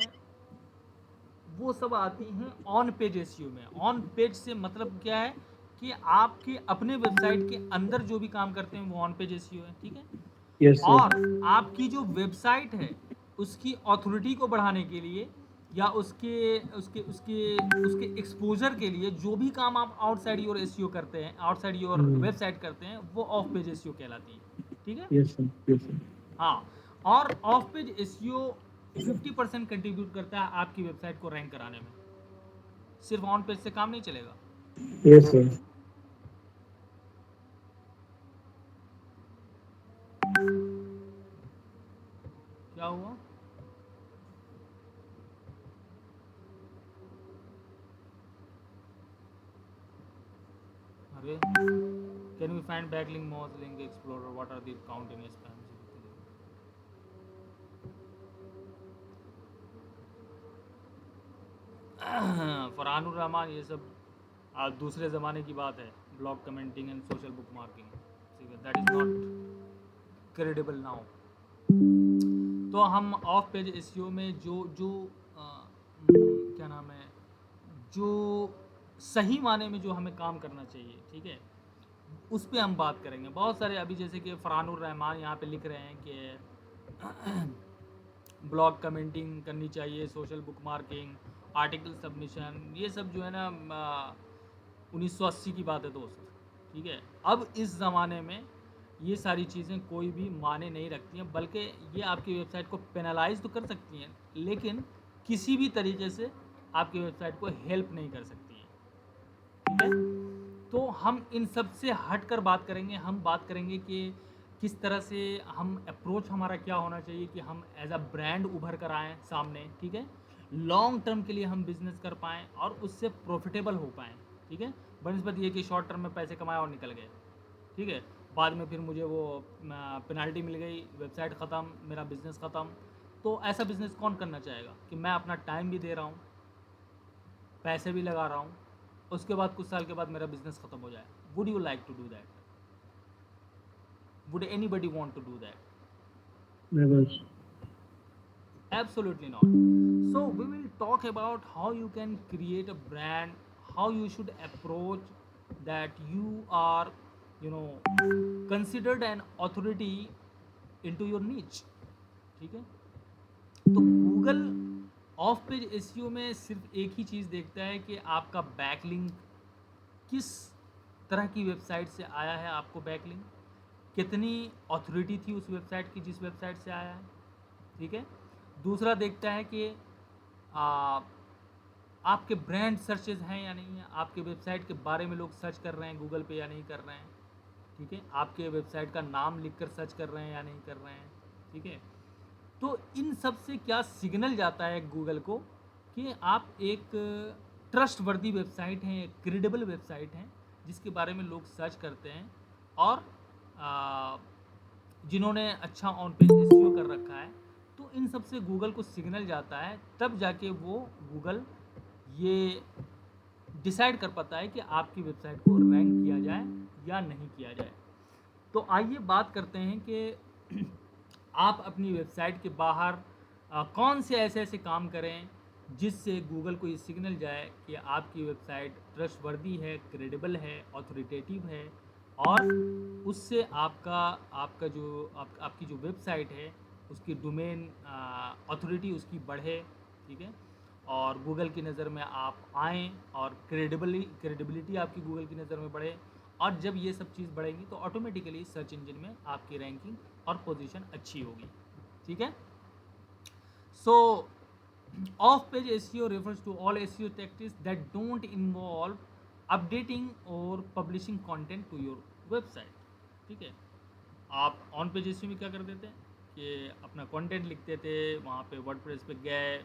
वो सब आती हैं ऑन पेज एसईओ में। ऑन पेज से मतलब क्या है कि आपके अपने वेबसाइट के अंदर जो भी काम करते हैं वो ऑन पेज एसईओ है, ठीक है। Yes sir. और आपकी जो वेबसाइट है उसकी ऑथोरिटी को बढ़ाने के लिए या उसके उसके उसके उसके एक्सपोजर के लिए जो भी काम आप आउटसाइड योर एसईओ करते हैं, आउटसाइड योर वेबसाइट करते हैं, वो ऑफ पेज एसईओ कहलाती है, ठीक है। Yes sir. Yes sir. हाँ, और ऑफ पेज एसईओ 50% कंट्रीब्यूट करता है आपकी वेबसाइट को रैंक कराने में। सिर्फ ऑन पेज से काम नहीं चलेगा। Yes sir. क्या हुआ? अरे, can we find backlink Moz link explorer, what are the count in spam? Farhanur Rahman, ये सब आज दूसरे ज़माने की बात है। Blog commenting and social bookmarking, ठीक है, that is not credible now. तो हम ऑफ पेज एसईओ में जो जो क्या नाम है, जो सही माने में जो हमें काम करना चाहिए, ठीक है, उस पर हम बात करेंगे। बहुत सारे अभी जैसे कि फरहानुर रहमान यहाँ पे लिख रहे हैं कि ब्लॉग कमेंटिंग करनी चाहिए, social book marking, article submission, ये सब जो है ना 1980 की बात है दोस्त, ठीक है। अब इस ज़माने में ये सारी चीज़ें कोई भी माने नहीं रखती हैं, बल्कि ये आपकी वेबसाइट को पेनलाइज तो कर सकती हैं लेकिन किसी भी तरीके से आपकी वेबसाइट को हेल्प नहीं कर सकती हैं, ठीक है। तो हम इन सब से हट कर बात करेंगे। हम बात करेंगे कि किस तरह से हम अप्रोच हमारा क्या होना चाहिए कि हम एज अ ब्रांड उभर कर आएँ सामने, ठीक है, लॉन्ग टर्म के लिए हम बिजनेस कर पाएँ और उससे प्रॉफिटेबल हो पाएँ, ठीक है। बनस्पत ये कि शॉर्ट टर्म में पैसे कमाए और निकल गए, ठीक है, बाद में फिर मुझे वो पेनल्टी मिल गई, वेबसाइट ख़त्म, मेरा बिज़नेस ख़त्म। तो ऐसा बिज़नेस कौन करना चाहेगा कि मैं अपना टाइम भी दे रहा हूँ, पैसे भी लगा रहा हूँ, उसके बाद कुछ साल के बाद मेरा बिज़नेस ख़त्म हो जाए। Would you like to do that? Would anybody want to do that? Never. Absolutely not. So we will talk about how you can create a brand, how you should approach that you are, considered an authority into your niche, ठीक है। तो Google of page SEO में सिर्फ एक ही चीज़ देखता है कि आपका बैकलिंक किस तरह की वेबसाइट से आया है, आपको बैकलिंक कितनी ऑथोरिटी थी उस वेबसाइट की जिस वेबसाइट से आया है, ठीक है। दूसरा देखता है कि आपके ब्रांड सर्चेज हैं या नहीं है, आपके वेबसाइट के बारे में लोग सर्च कर रहे हैं गूगल पे या नहीं कर रहे हैं, ठीक है, आपके वेबसाइट का नाम लिखकर सर्च कर रहे हैं या नहीं कर रहे हैं, ठीक है। तो इन सब से क्या सिग्नल जाता है गूगल को कि आप एक ट्रस्ट वर्दी वेबसाइट हैं, एक क्रेडिबल वेबसाइट हैं जिसके बारे में लोग सर्च करते हैं और जिन्होंने अच्छा ऑन पेज एसईओ कर रखा है, तो इन सब से गूगल को सिग्नल जाता है, तब जाके वो गूगल ये डिसाइड कर पाता है कि आपकी वेबसाइट को रैंक किया जाए या नहीं किया जाए। तो आइए बात करते हैं कि आप अपनी वेबसाइट के बाहर कौन से ऐसे ऐसे काम करें जिससे गूगल को ये सिग्नल जाए कि आपकी वेबसाइट ट्रस्टवर्दी है, क्रेडिबल है, ऑथोरिटेटिव है, और उससे आपका जो आपकी जो वेबसाइट है उसकी डोमेन अथॉरिटी उसकी बढ़े, ठीक है, और गूगल की नज़र में आप आएँ और क्रेडिबिलिटी आपकी गूगल की नज़र में बढ़े। और जब ये सब चीज़ बढ़ेगी तो ऑटोमेटिकली सर्च इंजन में आपकी रैंकिंग और पोजीशन अच्छी होगी, ठीक है। सो of page SEO refers to all SEO tactics that don't involve updating or publishing content to your website, ठीक है। आप ऑन पेज SEO में क्या कर देते हैं कि अपना कंटेंट लिखते थे, वहाँ पे वर्डप्रेस पे गए,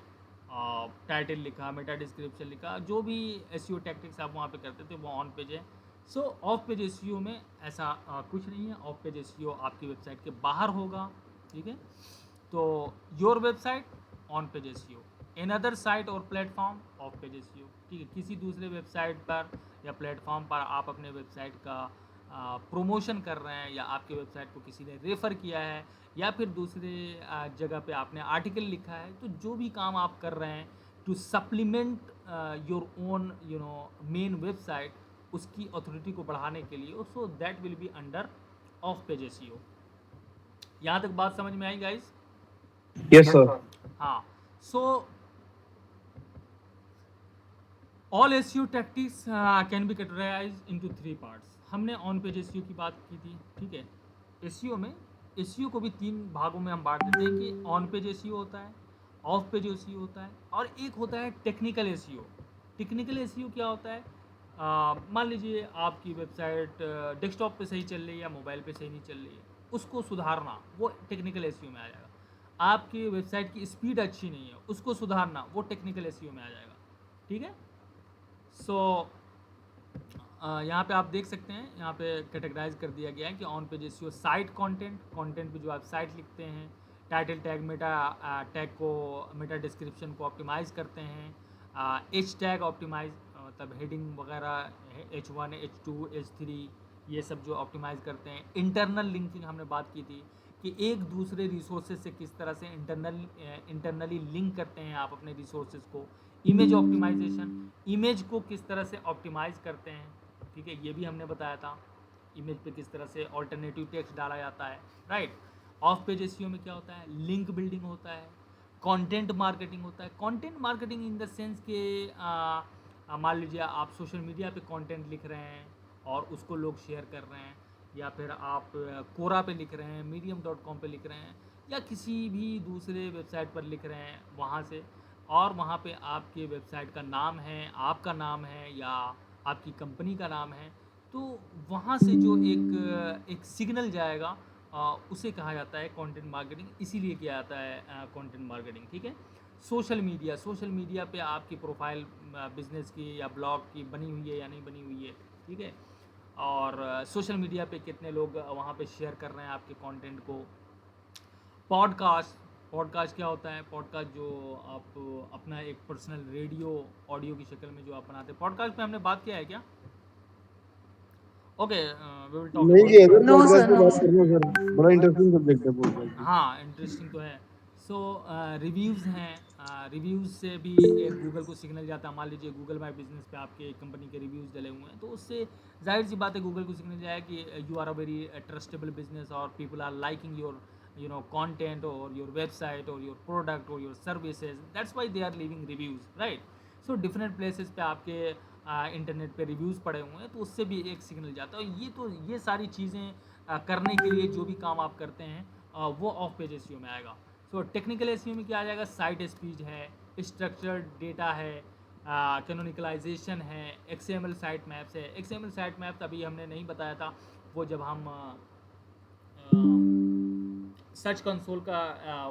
टाइटल लिखा, मेटा डिस्क्रिप्शन लिखा, जो भी SEO टैक्टिक्स आप वहाँ पे करते थे वो ऑन पेज है। सो ऑफ पेज SEO में ऐसा कुछ नहीं है। ऑफ पेज SEO आपकी वेबसाइट के बाहर होगा, ठीक है। तो your website on page SEO, another site और प्लेटफॉर्म ऑफ पेज SEO, ठीक है। किसी दूसरे वेबसाइट पर या प्लेटफॉर्म पर आप अपने वेबसाइट का प्रमोशन कर रहे हैं, या आपके वेबसाइट को किसी ने रेफ़र किया है, या फिर दूसरे जगह पे आपने आर्टिकल लिखा है, तो जो भी काम आप कर रहे हैं to supplement your own main website, उसकी अथॉरिटी को बढ़ाने के लिए, so that will be under off page SEO। यहाँ तक बात समझ में आई गाइस? Yes sir. हाँ। So all SEO tactics can be categorize into 3 parts. हमने ऑन पेज SEO की बात की थी, ठीक है। SEO में SEO को भी 3 भागों में हम बांट देते हैं कि ऑन पेज SEO होता है, ऑफ पेज SEO होता है, और एक होता है टेक्निकल SEO। टेक्निकल SEO क्या होता है? मान लीजिए आपकी वेबसाइट डेस्कटॉप पे सही चल रही है या मोबाइल पे सही नहीं चल रही है, उसको सुधारना, वो टेक्निकल SEO में आ जाएगा। आपकी वेबसाइट की स्पीड अच्छी नहीं है, उसको सुधारना, वो टेक्निकल SEO में आ जाएगा, ठीक है। सो यहाँ पे आप देख सकते हैं, यहाँ पे कैटेगराइज कर दिया गया है कि on page SEO site content पे जो आप साइट लिखते हैं, टाइटल टैग, मेटा टैग को, मेटा डिस्क्रिप्शन को ऑप्टिमाइज़ करते हैं, एच टैग ऑप्टिमाइज, मतलब हेडिंग वगैरह, H1, H2, H3, ये सब जो ऑप्टिमाइज़ करते हैं। इंटरनल लिंकिंग हमने बात की थी कि एक दूसरे रिसोर्सेज से किस तरह से इंटरनली लिंक करते हैं आप अपने रिसोर्सेज को। इमेज ऑप्टिमाइजेशन, इमेज को किस तरह से ऑप्टिमाइज़ करते हैं, ठीक है, ये भी हमने बताया था। इमेज पे किस तरह से ऑल्टरनेटिव टेक्स्ट डाला जाता है, राइट। ऑफ पेज SEO में क्या होता है? लिंक बिल्डिंग होता है, कंटेंट मार्केटिंग होता है। Content marketing in the sense के मान लीजिए आप सोशल मीडिया पे कंटेंट लिख रहे हैं और उसको लोग शेयर कर रहे हैं, या फिर आप कोरा पे लिख रहे हैं, medium.com पे लिख रहे हैं, या किसी भी दूसरे वेबसाइट पर लिख रहे हैं वहाँ से, और वहाँ पे आपके वेबसाइट का नाम है, आपका नाम है, या आपकी कंपनी का नाम है, तो वहाँ से जो एक सिग्नल जाएगा, उसे कहा जाता है कंटेंट मार्केटिंग। इसीलिए किया जाता है कंटेंट मार्केटिंग, ठीक है। सोशल मीडिया पे आपकी प्रोफाइल बिजनेस की या ब्लॉग की बनी हुई है या नहीं बनी हुई है, ठीक है, और सोशल मीडिया पे कितने लोग वहाँ पे शेयर कर रहे हैं आपके कंटेंट को। पॉडकास्ट क्या होता है? पॉडकास्ट जो आप अपना एक पर्सनल रेडियो ऑडियो की शक्ल में जो आप बनाते हैं। पॉडकास्ट पे हमने बात किया है क्या? ओके, वी विल टॉक नहीं किया about. Sir, No, podcast sir, पे no, बात sir. करना सर, बड़ा इंटरेस्टिंग सब्जेक्ट है पॉडकास्ट। हाँ, इंटरेस्टिंग तो है। सो रिव्यूज़ हैं, रिव्यूज़ से भी एक गूगल को सिग्नल जाता है। मान लीजिए गूगल माई बिजनेस पे आपके कंपनी के रिव्यूज़ डले हुए हैं, तो उससे जाहिर सी बात है गूगल को सिग्नल जाए कि you are a very trustable business, और people are liking your content or your website or your product or your services. That's why they are leaving reviews, right? So different places पे आपके internet पे reviews पड़े हुए हैं, तो उससे भी एक सिग्नल जाता है। ये सारी चीज़ें करने के लिए जो भी काम आप करते हैं वो ऑफ पेज SEO में आएगा। सो टेक्निकल SEO में क्या आ जाएगा? साइट स्पीड है, स्ट्रक्चर्ड डेटा है, कैनोनिकलाइजेशन है, XML साइट मैप्स है। XML साइट मैप्स अभी हमने नहीं बताया था, वो जब हम सर्च कंसोल का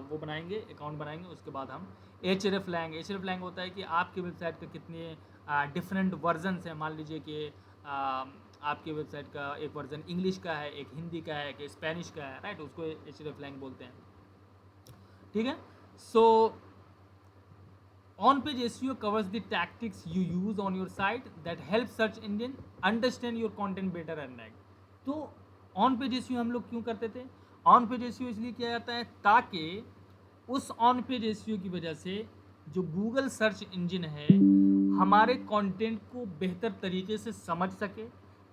वो बनाएंगे, अकाउंट बनाएंगे, उसके बाद हम hreflang होता है कि आपकी वेबसाइट के कितने डिफरेंट वर्जन्स हैं। मान लीजिए कि आपकी वेबसाइट का एक वर्जन इंग्लिश का है, एक हिंदी का है, एक स्पेनिश का है, राइट, उसको hreflang बोलते हैं। ठीक है। So on page SEO covers the tactics you use on your site that help search engine understand your content better and rank। तो ऑन पेज SEO हम लोग क्यों करते थे? ऑन पेज SEO इसलिए किया जाता है ताकि उस ऑन पेज SEO की वजह से जो गूगल सर्च इंजन है हमारे कंटेंट को बेहतर तरीके से समझ सके,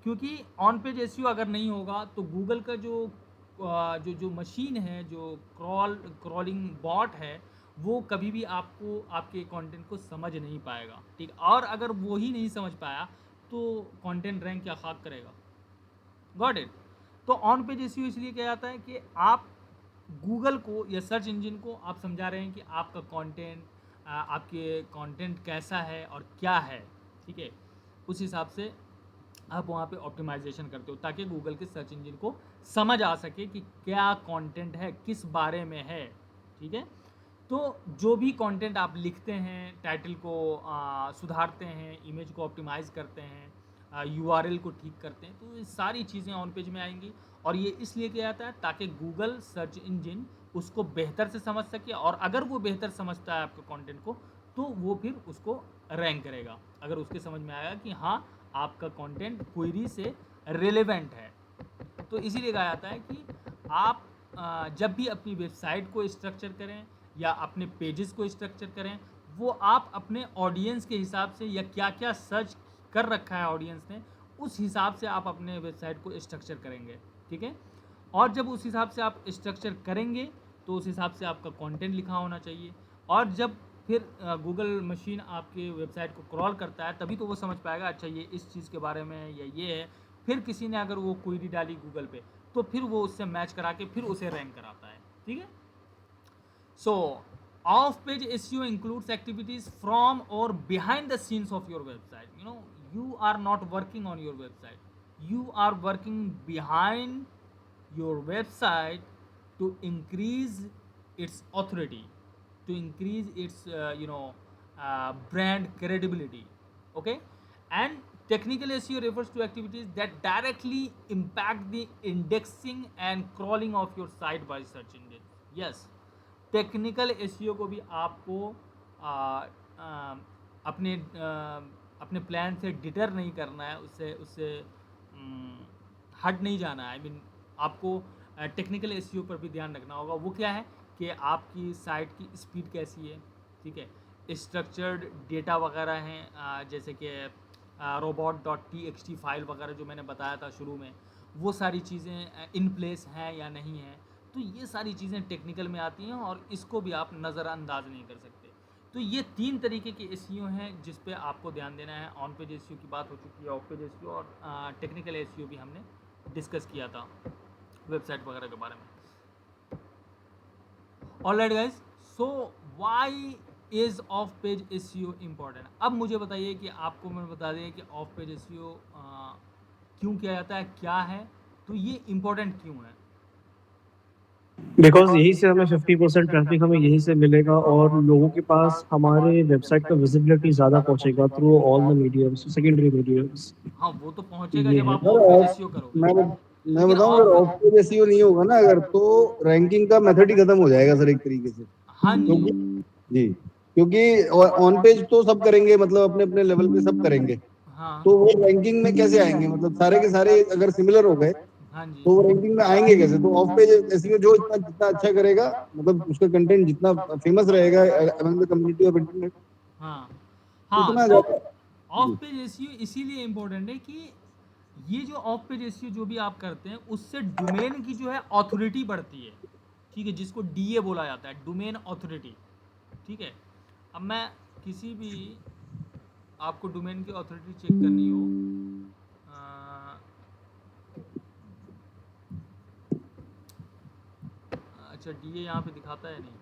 क्योंकि ऑन पेज SEO अगर नहीं होगा तो गूगल का जो मशीन है, जो क्रॉलिंग बॉट है, वो कभी भी आपको आपके कंटेंट को समझ नहीं पाएगा, ठीक। और अगर वो ही नहीं समझ पाया तो कंटेंट रैंक क्या खाक करेगा। Got it. तो ऑन पेज SEO इसलिए किया जाता है कि आप गूगल को या सर्च इंजन को आप समझा रहे हैं कि आपका कंटेंट, आपके कंटेंट कैसा है और क्या है, ठीक है। उस हिसाब से आप वहाँ पे ऑप्टिमाइजेशन करते हो ताकि गूगल के सर्च इंजन को समझ आ सके कि क्या कंटेंट है, किस बारे में है, ठीक है। तो जो भी कंटेंट आप लिखते हैं, टाइटल को सुधारते हैं, इमेज को ऑप्टिमाइज़ करते हैं, URL को ठीक करते हैं, तो ये सारी चीज़ें ऑन पेज में आएंगी। और ये इसलिए किया जाता है ताकि गूगल सर्च इंजन उसको बेहतर से समझ सके, और अगर वो बेहतर समझता है आपके कंटेंट को तो वो फिर उसको रैंक करेगा, अगर उसके समझ में आएगा कि हाँ आपका कंटेंट क्वेरी से रिलेवेंट है। तो इसीलिए कहा जाता है कि आप जब भी अपनी वेबसाइट को स्ट्रक्चर करें या अपने पेजेस को स्ट्रक्चर करें, वो आप अपने ऑडियंस के हिसाब से या क्या क्या सर्च कर रखा है ऑडियंस ने, उस हिसाब से आप अपने वेबसाइट को स्ट्रक्चर करेंगे, ठीक है। और जब उस हिसाब से आप स्ट्रक्चर करेंगे तो उस हिसाब से आपका कंटेंट लिखा होना चाहिए। और जब फिर गूगल मशीन आपके वेबसाइट को क्रॉल करता है तभी तो वो समझ पाएगा अच्छा ये इस चीज़ के बारे में है या ये है। फिर किसी ने अगर वो क्वेरी डाली गूगल पे तो फिर वो उससे मैच करा के फिर उसे रैंक कराता है, ठीक है। So, off-page SEO includes activities from or behind the scenes of your website. You know, you are not working on your website. You are working behind your website to increase its authority, to increase its brand credibility. Okay, and technical SEO refers to activities that directly impact the indexing and crawling of your site by search engines. Yes, technical SEO को भी आपको आ, आ, अपने plan से deter नहीं करना है, उससे उससे हट नहीं जाना है। आई मीन आपको टेक्निकल एसईओ पर भी ध्यान रखना होगा। वो क्या है कि आपकी साइट की स्पीड कैसी है, ठीक है, स्ट्रक्चर्ड डेटा वगैरह हैं, जैसे कि robot.txt फाइल वगैरह जो मैंने बताया था शुरू में, वो सारी चीज़ें इन प्लेस हैं या नहीं हैं। तो ये सारी चीज़ें टेक्निकल में आती हैं और इसको भी आप नज़रअंदाज नहीं कर सकते। तो ये 3 तरीके के एसईओ हैं जिस पे आपको ध्यान देना है। ऑन पेज एसईओ की बात हो चुकी है, ऑफ पेज एसईओ और टेक्निकल एसईओ भी हमने डिस्कस किया था वेबसाइट वगैरह के बारे में। Alright guys, so why is of page SEO important. अब मुझे बताइए कि आपको मैंने बता दिया कि ऑफ पेज एसईओ क्यों किया जाता है, क्या है, तो ये इम्पोर्टेंट क्यों है। बिकॉज यही से हमें 50% ट्रैफिक हमें यही से मिलेगा और लोगों के पास हमारे वेबसाइट का विजिबिलिटी ज़्यादा पहुंचेगा through all the mediums, secondary mediums. हाँ वो तो पहुंचेगा ये जब है। आप सर ऑफ पेज एसईओ करोगे, मैं मैं लेकिन बताऊं, अगर ऑफ पेज एसईओ नहीं होगा ना अगर, तो रैंकिंग का मेथड ही खत्म हो जाएगा सर एक तरीके से। हाँ जी क्योंकि जी, क्योंकि ऑन पेज तो सब करेंगे, मतलब अपने अपने लेवल पे सब करेंगे, हाँ तो वो रैंकिंग में कैसे आएंगे? मतलब सारे के सारे अगर सिमिलर हो गए हाँ जी तो वो रैंकिंग में आएंगे कैसे? तो ऑफ पेज एसईओ जो इतना जितना अच्छा करेगा, मतलब उसका कंटेंट जितना फेमस रहेगा among the community of internet, हाँ हाँ। उतना तो ज्यादा। ऑफ जी पेज एसईओ इसीलिए इम्पोर्टेंट है कि ये जो ऑफ पेज एसईओ जो भी आप करते हैं उससे डोमेन की जो है ऑथोरिटी बढ़ती है, ठीक है, जिसको डीए बोला जाता है, डोमेन ऑथोरिटी, ठीक है। अब मैं किसी भी आपको डोमेन की ऑथोरिटी चेक करनी हो, अच्छा डीए यहाँ पे दिखाता है नहीं,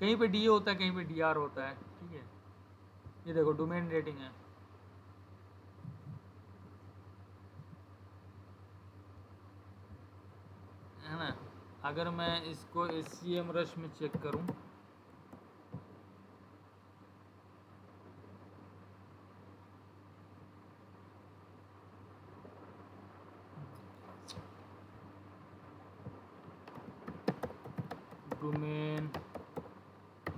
कहीं पे डीए होता है कहीं पे डीआर होता है, ठीक है। ये देखो डोमेन रेटिंग है ना। अगर मैं इसको SEM रश में चेक करूं, domain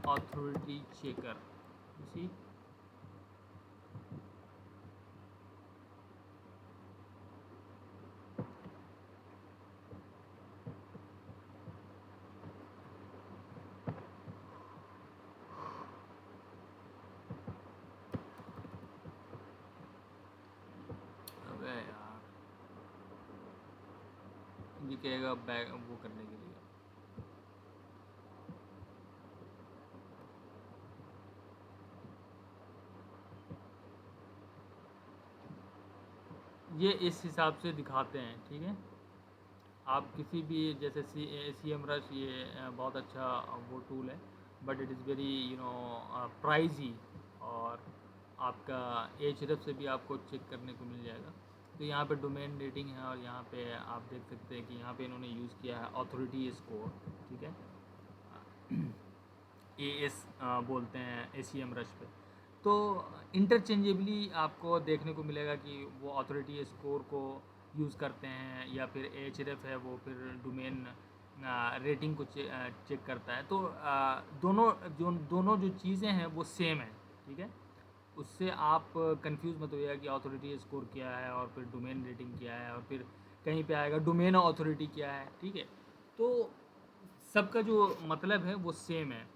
authority checker. You see, अबे यार ये कहेगा बैक वो करने के लिए। ये इस हिसाब से दिखाते हैं, ठीक है। आप किसी भी जैसे सी एम रश, ये बहुत अच्छा वो टूल है, but it is very pricey, और आपका एचरेफ से भी आपको चेक करने को मिल जाएगा। तो यहाँ पे डोमेन रेटिंग है, और यहाँ पे आप देख सकते हैं कि यहाँ पे इन्होंने यूज़ किया है ऑथोरिटी स्कोर, ठीक है। AS बोलते हैं ACM रश पे। तो इंटरचेंजेबली आपको देखने को मिलेगा कि वो ऑथोरिटी स्कोर को यूज़ करते हैं, या फिर एचरेफ है वो फिर डोमेन रेटिंग को चेक करता है। तो दोनों जो चीज़ें हैं वो सेम है, ठीक है। उससे आप कंफ्यूज मत होइएगा कि ऑथोरिटी स्कोर क्या है और फिर डोमेन रेटिंग क्या है, और फिर कहीं पे आएगा डोमेन ऑथोरिटी क्या है, ठीक है। तो सबका जो मतलब है वो सेम है।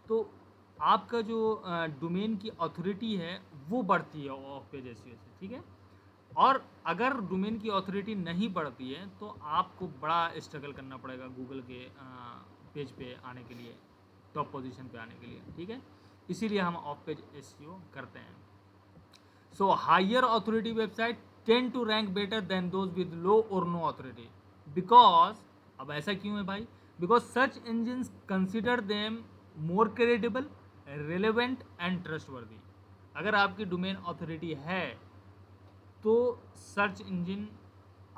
तो आपका जो डोमेन की अथॉरिटी है वो बढ़ती है ऑफ पेज एसईओ से, ठीक है। और अगर डोमेन की अथॉरिटी नहीं बढ़ती है तो आपको बड़ा स्ट्रगल करना पड़ेगा गूगल के पेज पे आने के लिए, टॉप पोजीशन पे आने के लिए, ठीक है। इसीलिए हम ऑफ पेज एसईओ करते हैं। So higher authority website tend to rank better than those with low or no authority, because, अब ऐसा क्यों है भाई, बिकॉज सच engines consider them more credible, relevant and trustworthy. अगर आपकी डोमेन अथॉरिटी है तो सर्च इंजन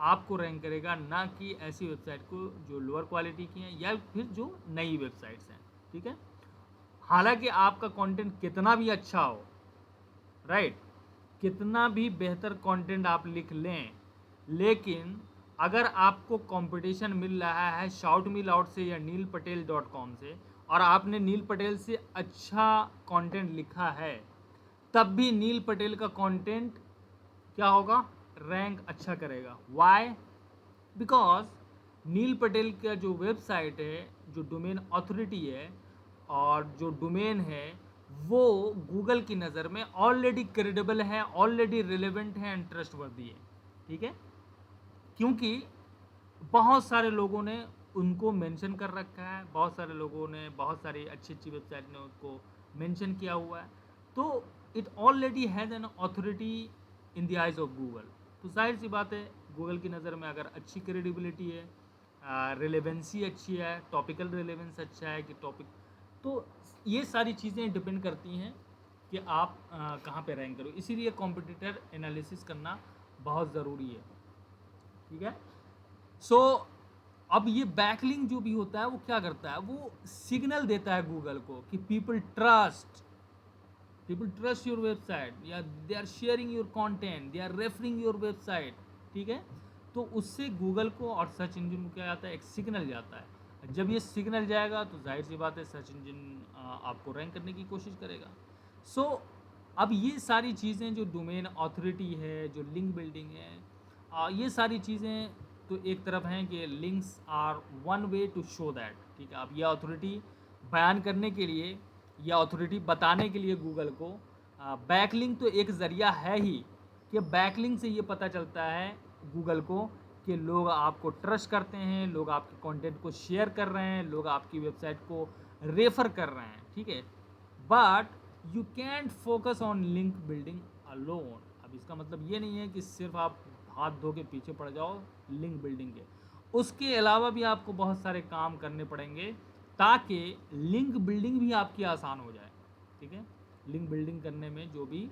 आपको रैंक करेगा, ना कि ऐसी वेबसाइट को जो लोअर क्वालिटी की हैं या फिर जो नई वेबसाइट्स हैं, ठीक है। हालांकि आपका कंटेंट कितना भी अच्छा हो, राइट, कितना भी बेहतर कंटेंट आप लिख लें, लेकिन अगर आपको कंपटीशन मिल रहा है शाउट मी लाउड से या neelpatel.com से, और आपने नील पटेल से अच्छा कंटेंट लिखा है, तब भी नील पटेल का कंटेंट क्या होगा, रैंक अच्छा करेगा। वाई? बिकॉज नील पटेल का जो वेबसाइट है, जो डोमेन अथॉरिटी है और जो डोमेन है, वो गूगल की नज़र में ऑलरेडी क्रेडिबल है, ऑलरेडी रिलेवेंट है एंड ट्रस्टवर्दी है, ठीक है। क्योंकि बहुत सारे लोगों ने उनको मेंशन कर रखा है, बहुत सारे लोगों ने, बहुत सारी अच्छी अच्छी वेबसाइट ने उसको मेंशन किया हुआ है, तो it already has an authority in the eyes of Google. तो जाहिर सी बात है, गूगल की नज़र में अगर अच्छी क्रेडिबिलिटी है, रिलेवेंसी अच्छी है, टॉपिकल रिलेवेंस अच्छा है कि टॉपिक, तो ये सारी चीज़ें डिपेंड करती हैं कि आप कहाँ पे रैंक करो। इसीलिए कॉम्पिटिटर एनालिसिस करना बहुत ज़रूरी है, ठीक है। सो अब ये बैकलिंक जो भी होता है वो क्या करता है, वो सिग्नल देता है गूगल को कि पीपल ट्रस्ट योर वेबसाइट, या they are sharing your content, they are referring your website, ठीक है। तो उससे गूगल को और सर्च इंजन को क्या जाता है, एक सिग्नल जाता है। जब ये सिग्नल जाएगा तो जाहिर सी बात है सर्च इंजन आपको रैंक करने की कोशिश करेगा। सो अब ये सारी चीज़ें जो डोमेन अथॉरिटी है, जो लिंक बिल्डिंग है, ये सारी चीज़ें तो एक तरफ हैं कि links are one way to show that, ठीक है। अब ये अथॉरिटी बयान करने के लिए या अथॉरिटी बताने के लिए गूगल को बैकलिंक तो एक ज़रिया है ही, कि बैकलिंक से ये पता चलता है गूगल को कि लोग आपको ट्रस्ट करते हैं, लोग आपके कंटेंट को शेयर कर रहे हैं, लोग आपकी वेबसाइट को रेफ़र कर रहे हैं, ठीक है। But you can't focus on link building alone. अब इसका मतलब ये नहीं है कि सिर्फ आप हाथ धो के पीछे पड़ जाओ लिंक बिल्डिंग के, उसके अलावा भी आपको बहुत सारे काम करने पड़ेंगे ताकि लिंक बिल्डिंग भी आपकी आसान हो जाए, ठीक है। लिंक बिल्डिंग करने में जो भी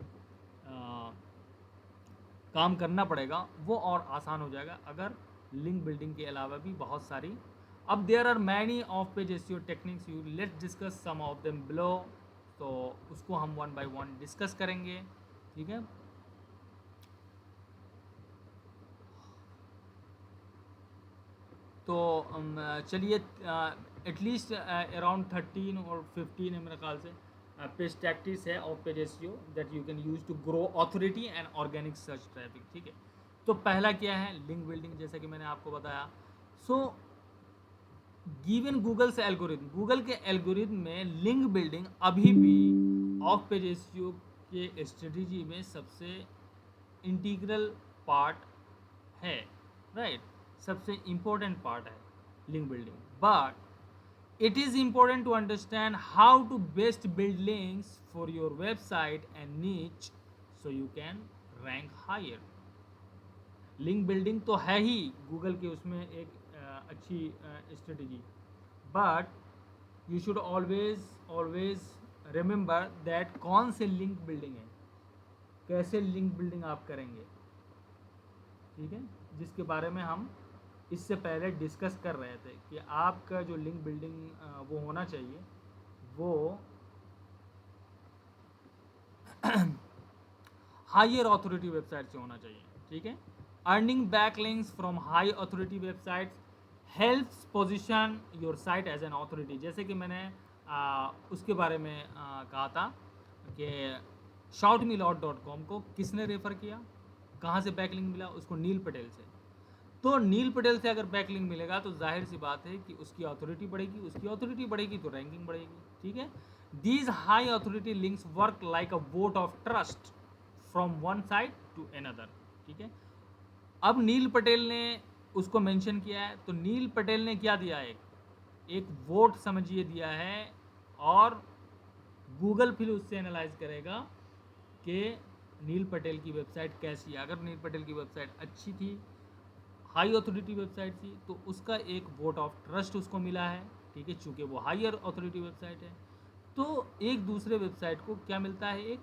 काम करना पड़ेगा वो और आसान हो जाएगा अगर लिंक बिल्डिंग के अलावा भी बहुत सारी। अब there are many off page SEO techniques, you let's discuss some of them below. तो उसको हम वन बाय वन डिस्कस करेंगे, ठीक है। तो चलिए एटलीस्ट अराउंड 13 और 15 है मेरे ख्याल से पेज टैक्टिस है off page SEO that you can use to grow authority and organic search traffic, ठीक है। तो पहला क्या है, लिंक बिल्डिंग, जैसा कि मैंने आपको बताया। सो गिवन गूगल से एल्गोरिथम, गूगल के एल्गोरिथम में लिंक बिल्डिंग अभी भी ऑफ पेज एसईओ के स्ट्रेटजी में सबसे इंटीग्रल पार्ट है, राइट, सबसे इम्पोर्टेंट पार्ट है link building. But it is important to understand how to best build links for your website and niche so you can rank higher. Link building तो है ही Google के उसमें एक अच्छी strategy, but you should always remember that कौन से link building है, कैसे लिंक बिल्डिंग आप करेंगे, ठीक है, जिसके बारे में हम इससे पहले डिस्कस कर रहे थे कि आपका जो लिंक बिल्डिंग वो होना चाहिए वो हायर ऑथोरिटी वेबसाइट से होना चाहिए, ठीक है। Earning back links from high authority websites helps position your site as an authority. जैसे कि मैंने उसके बारे में कहा था कि shoutmeloud.com को किसने रेफ़र किया, कहाँ से बैकलिंक मिला, उसको नील पटेल से। तो नील पटेल से अगर बैकलिंक मिलेगा तो जाहिर सी बात है कि उसकी अथॉरिटी बढ़ेगी, उसकी अथॉरिटी बढ़ेगी तो रैंकिंग बढ़ेगी, ठीक है। These high authority links work like a vote of trust from one side to another, ठीक है। अब नील पटेल ने उसको मेंशन किया है, तो नील पटेल ने क्या दिया, एक वोट समझिए दिया है, और गूगल फिर उससे एनालाइज करेगा कि नील पटेल की वेबसाइट कैसी है। अगर नील पटेल की वेबसाइट अच्छी थी, हाई ऑथोरिटी वेबसाइट थी, तो उसका एक वोट ऑफ ट्रस्ट उसको मिला है, ठीक है, चूँकि वो हायर ऑथोरिटी वेबसाइट है। तो एक दूसरे वेबसाइट को क्या मिलता है, एक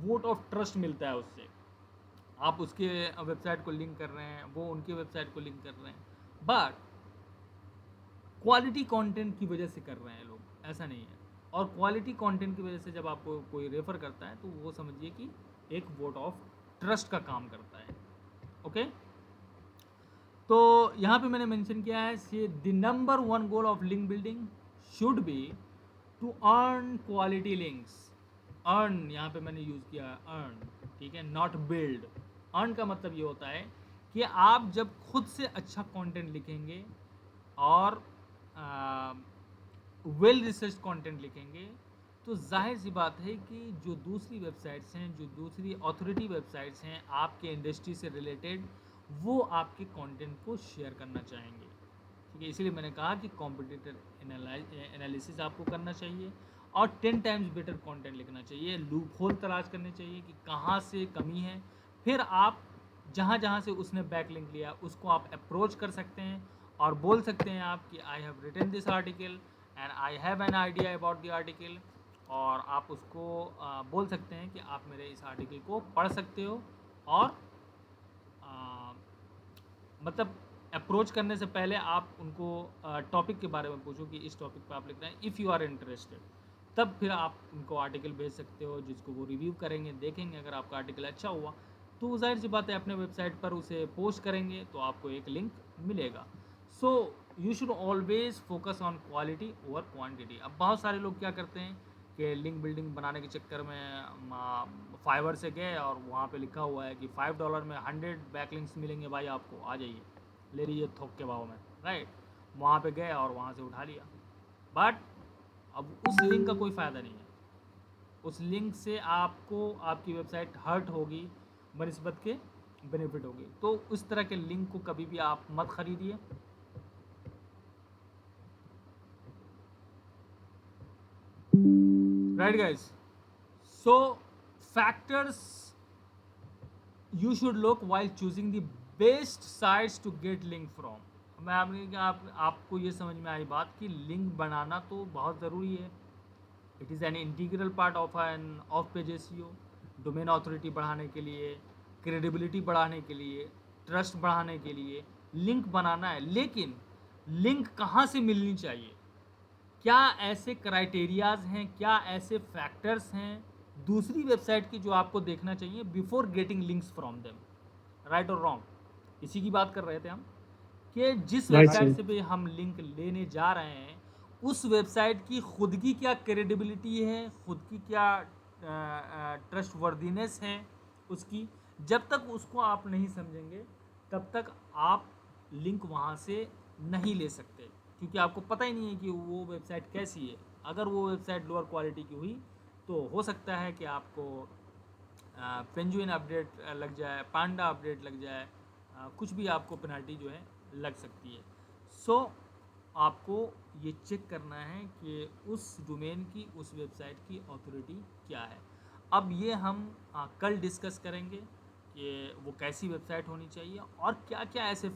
वोट ऑफ ट्रस्ट मिलता है उससे। आप उसके वेबसाइट को लिंक कर रहे हैं, वो उनके वेबसाइट को लिंक कर रहे हैं, बट क्वालिटी कंटेंट की वजह से कर रहे हैं लोग, ऐसा नहीं है। और क्वालिटी कंटेंट की वजह से जब आपको कोई रेफ़र करता है तो वो समझिए कि एक वोट ऑफ ट्रस्ट का काम करता है, ओके। तो यहाँ पे मैंने मेंशन किया है कि the number one goal of link building should be to earn quality links. Earn यहाँ पे मैंने यूज़ किया है अर्न, ठीक है, नॉट बिल्ड। अर्न का मतलब ये होता है कि आप जब खुद से अच्छा कंटेंट लिखेंगे और वेल रिसर्च कंटेंट लिखेंगे, तो जाहिर सी बात है कि जो दूसरी वेबसाइट्स हैं, जो दूसरी अथॉरिटी वेबसाइट्स हैं आपके इंडस्ट्री से रिलेटेड, वो आपके कंटेंट को शेयर करना चाहेंगे, ठीक है। इसीलिए मैंने कहा कि कॉम्पिटिटर एनालिसिस आपको करना चाहिए और 10 टाइम्स बेटर कंटेंट लिखना चाहिए, लूप होल तलाश करनी चाहिए कि कहाँ से कमी है। फिर आप जहाँ जहाँ से उसने बैकलिंक लिया उसको आप अप्रोच कर सकते हैं और बोल सकते हैं आप कि I have written this article and I have an idea about the article, और आप उसको बोल सकते हैं कि आप मेरे इस आर्टिकल को पढ़ सकते हो। और मतलब अप्रोच करने से पहले आप उनको टॉपिक के बारे में पूछो कि इस टॉपिक पे आप लिख रहे हैं, इफ़ यू आर इंटरेस्टेड, तब फिर आप उनको आर्टिकल भेज सकते हो जिसको वो रिव्यू करेंगे, देखेंगे। अगर आपका आर्टिकल अच्छा हुआ तो जाहिर सी बात है अपने वेबसाइट पर उसे पोस्ट करेंगे तो आपको एक लिंक मिलेगा। So you should always focus on quality over quantity. अब बहुत सारे लोग क्या करते हैं कि लिंक बिल्डिंग बनाने के चक्कर में फाइवर से गए और वहाँ पे लिखा हुआ है कि $5 में 100 बैकलिंक्स मिलेंगे, भाई आपको आ जाइए, ले लीजिए थोक के भाव में, राइट। वहाँ पे गए और वहाँ से उठा लिया, बट अब उस लिंक का कोई फ़ायदा नहीं है। उस लिंक से आपको आपकी वेबसाइट हर्ट होगी बनिस्बत के बेनिफिट होगी। तो उस तरह के लिंक को कभी भी आप मत खरीदिए। Right guys, so factors you should look while choosing the best sites to get link from। मैं आपको ये समझ में आई बात कि लिंक बनाना तो बहुत ज़रूरी है। It is an integral part of an off page SEO. Domain authority बढ़ाने के लिए, क्रेडिबिलिटी बढ़ाने के लिए, ट्रस्ट बढ़ाने के लिए लिंक बनाना है। लेकिन लिंक कहाँ से मिलनी चाहिए, क्या ऐसे क्राइटेरियाज़ हैं, क्या ऐसे फैक्टर्स हैं दूसरी वेबसाइट की जो आपको देखना चाहिए before getting links from them, right और रॉन्ग, इसी की बात कर रहे थे हम। कि जिस Right, वेबसाइट sir. से भी हम लिंक लेने जा रहे हैं उस वेबसाइट की खुद की क्या क्रेडिबिलिटी है, खुद की क्या ट्रस्ट वर्दीनेस है उसकी। जब तक उसको आप नहीं समझेंगे तब तक आप लिंक वहाँ से नहीं ले सकते, क्योंकि आपको पता ही नहीं है कि वो वेबसाइट कैसी है। अगर वो वेबसाइट लोअर क्वालिटी की हुई तो हो सकता है कि आपको पेंजुइन अपडेट लग जाए, पांडा अपडेट लग जाए, कुछ भी आपको पेनल्टी जो है लग सकती है। सो आपको ये चेक करना है कि उस डोमेन की, उस वेबसाइट की अथॉरिटी क्या है। अब ये हम कल डिस्कस करेंगे कि वो कैसी वेबसाइट होनी चाहिए और क्या क्या ऐसे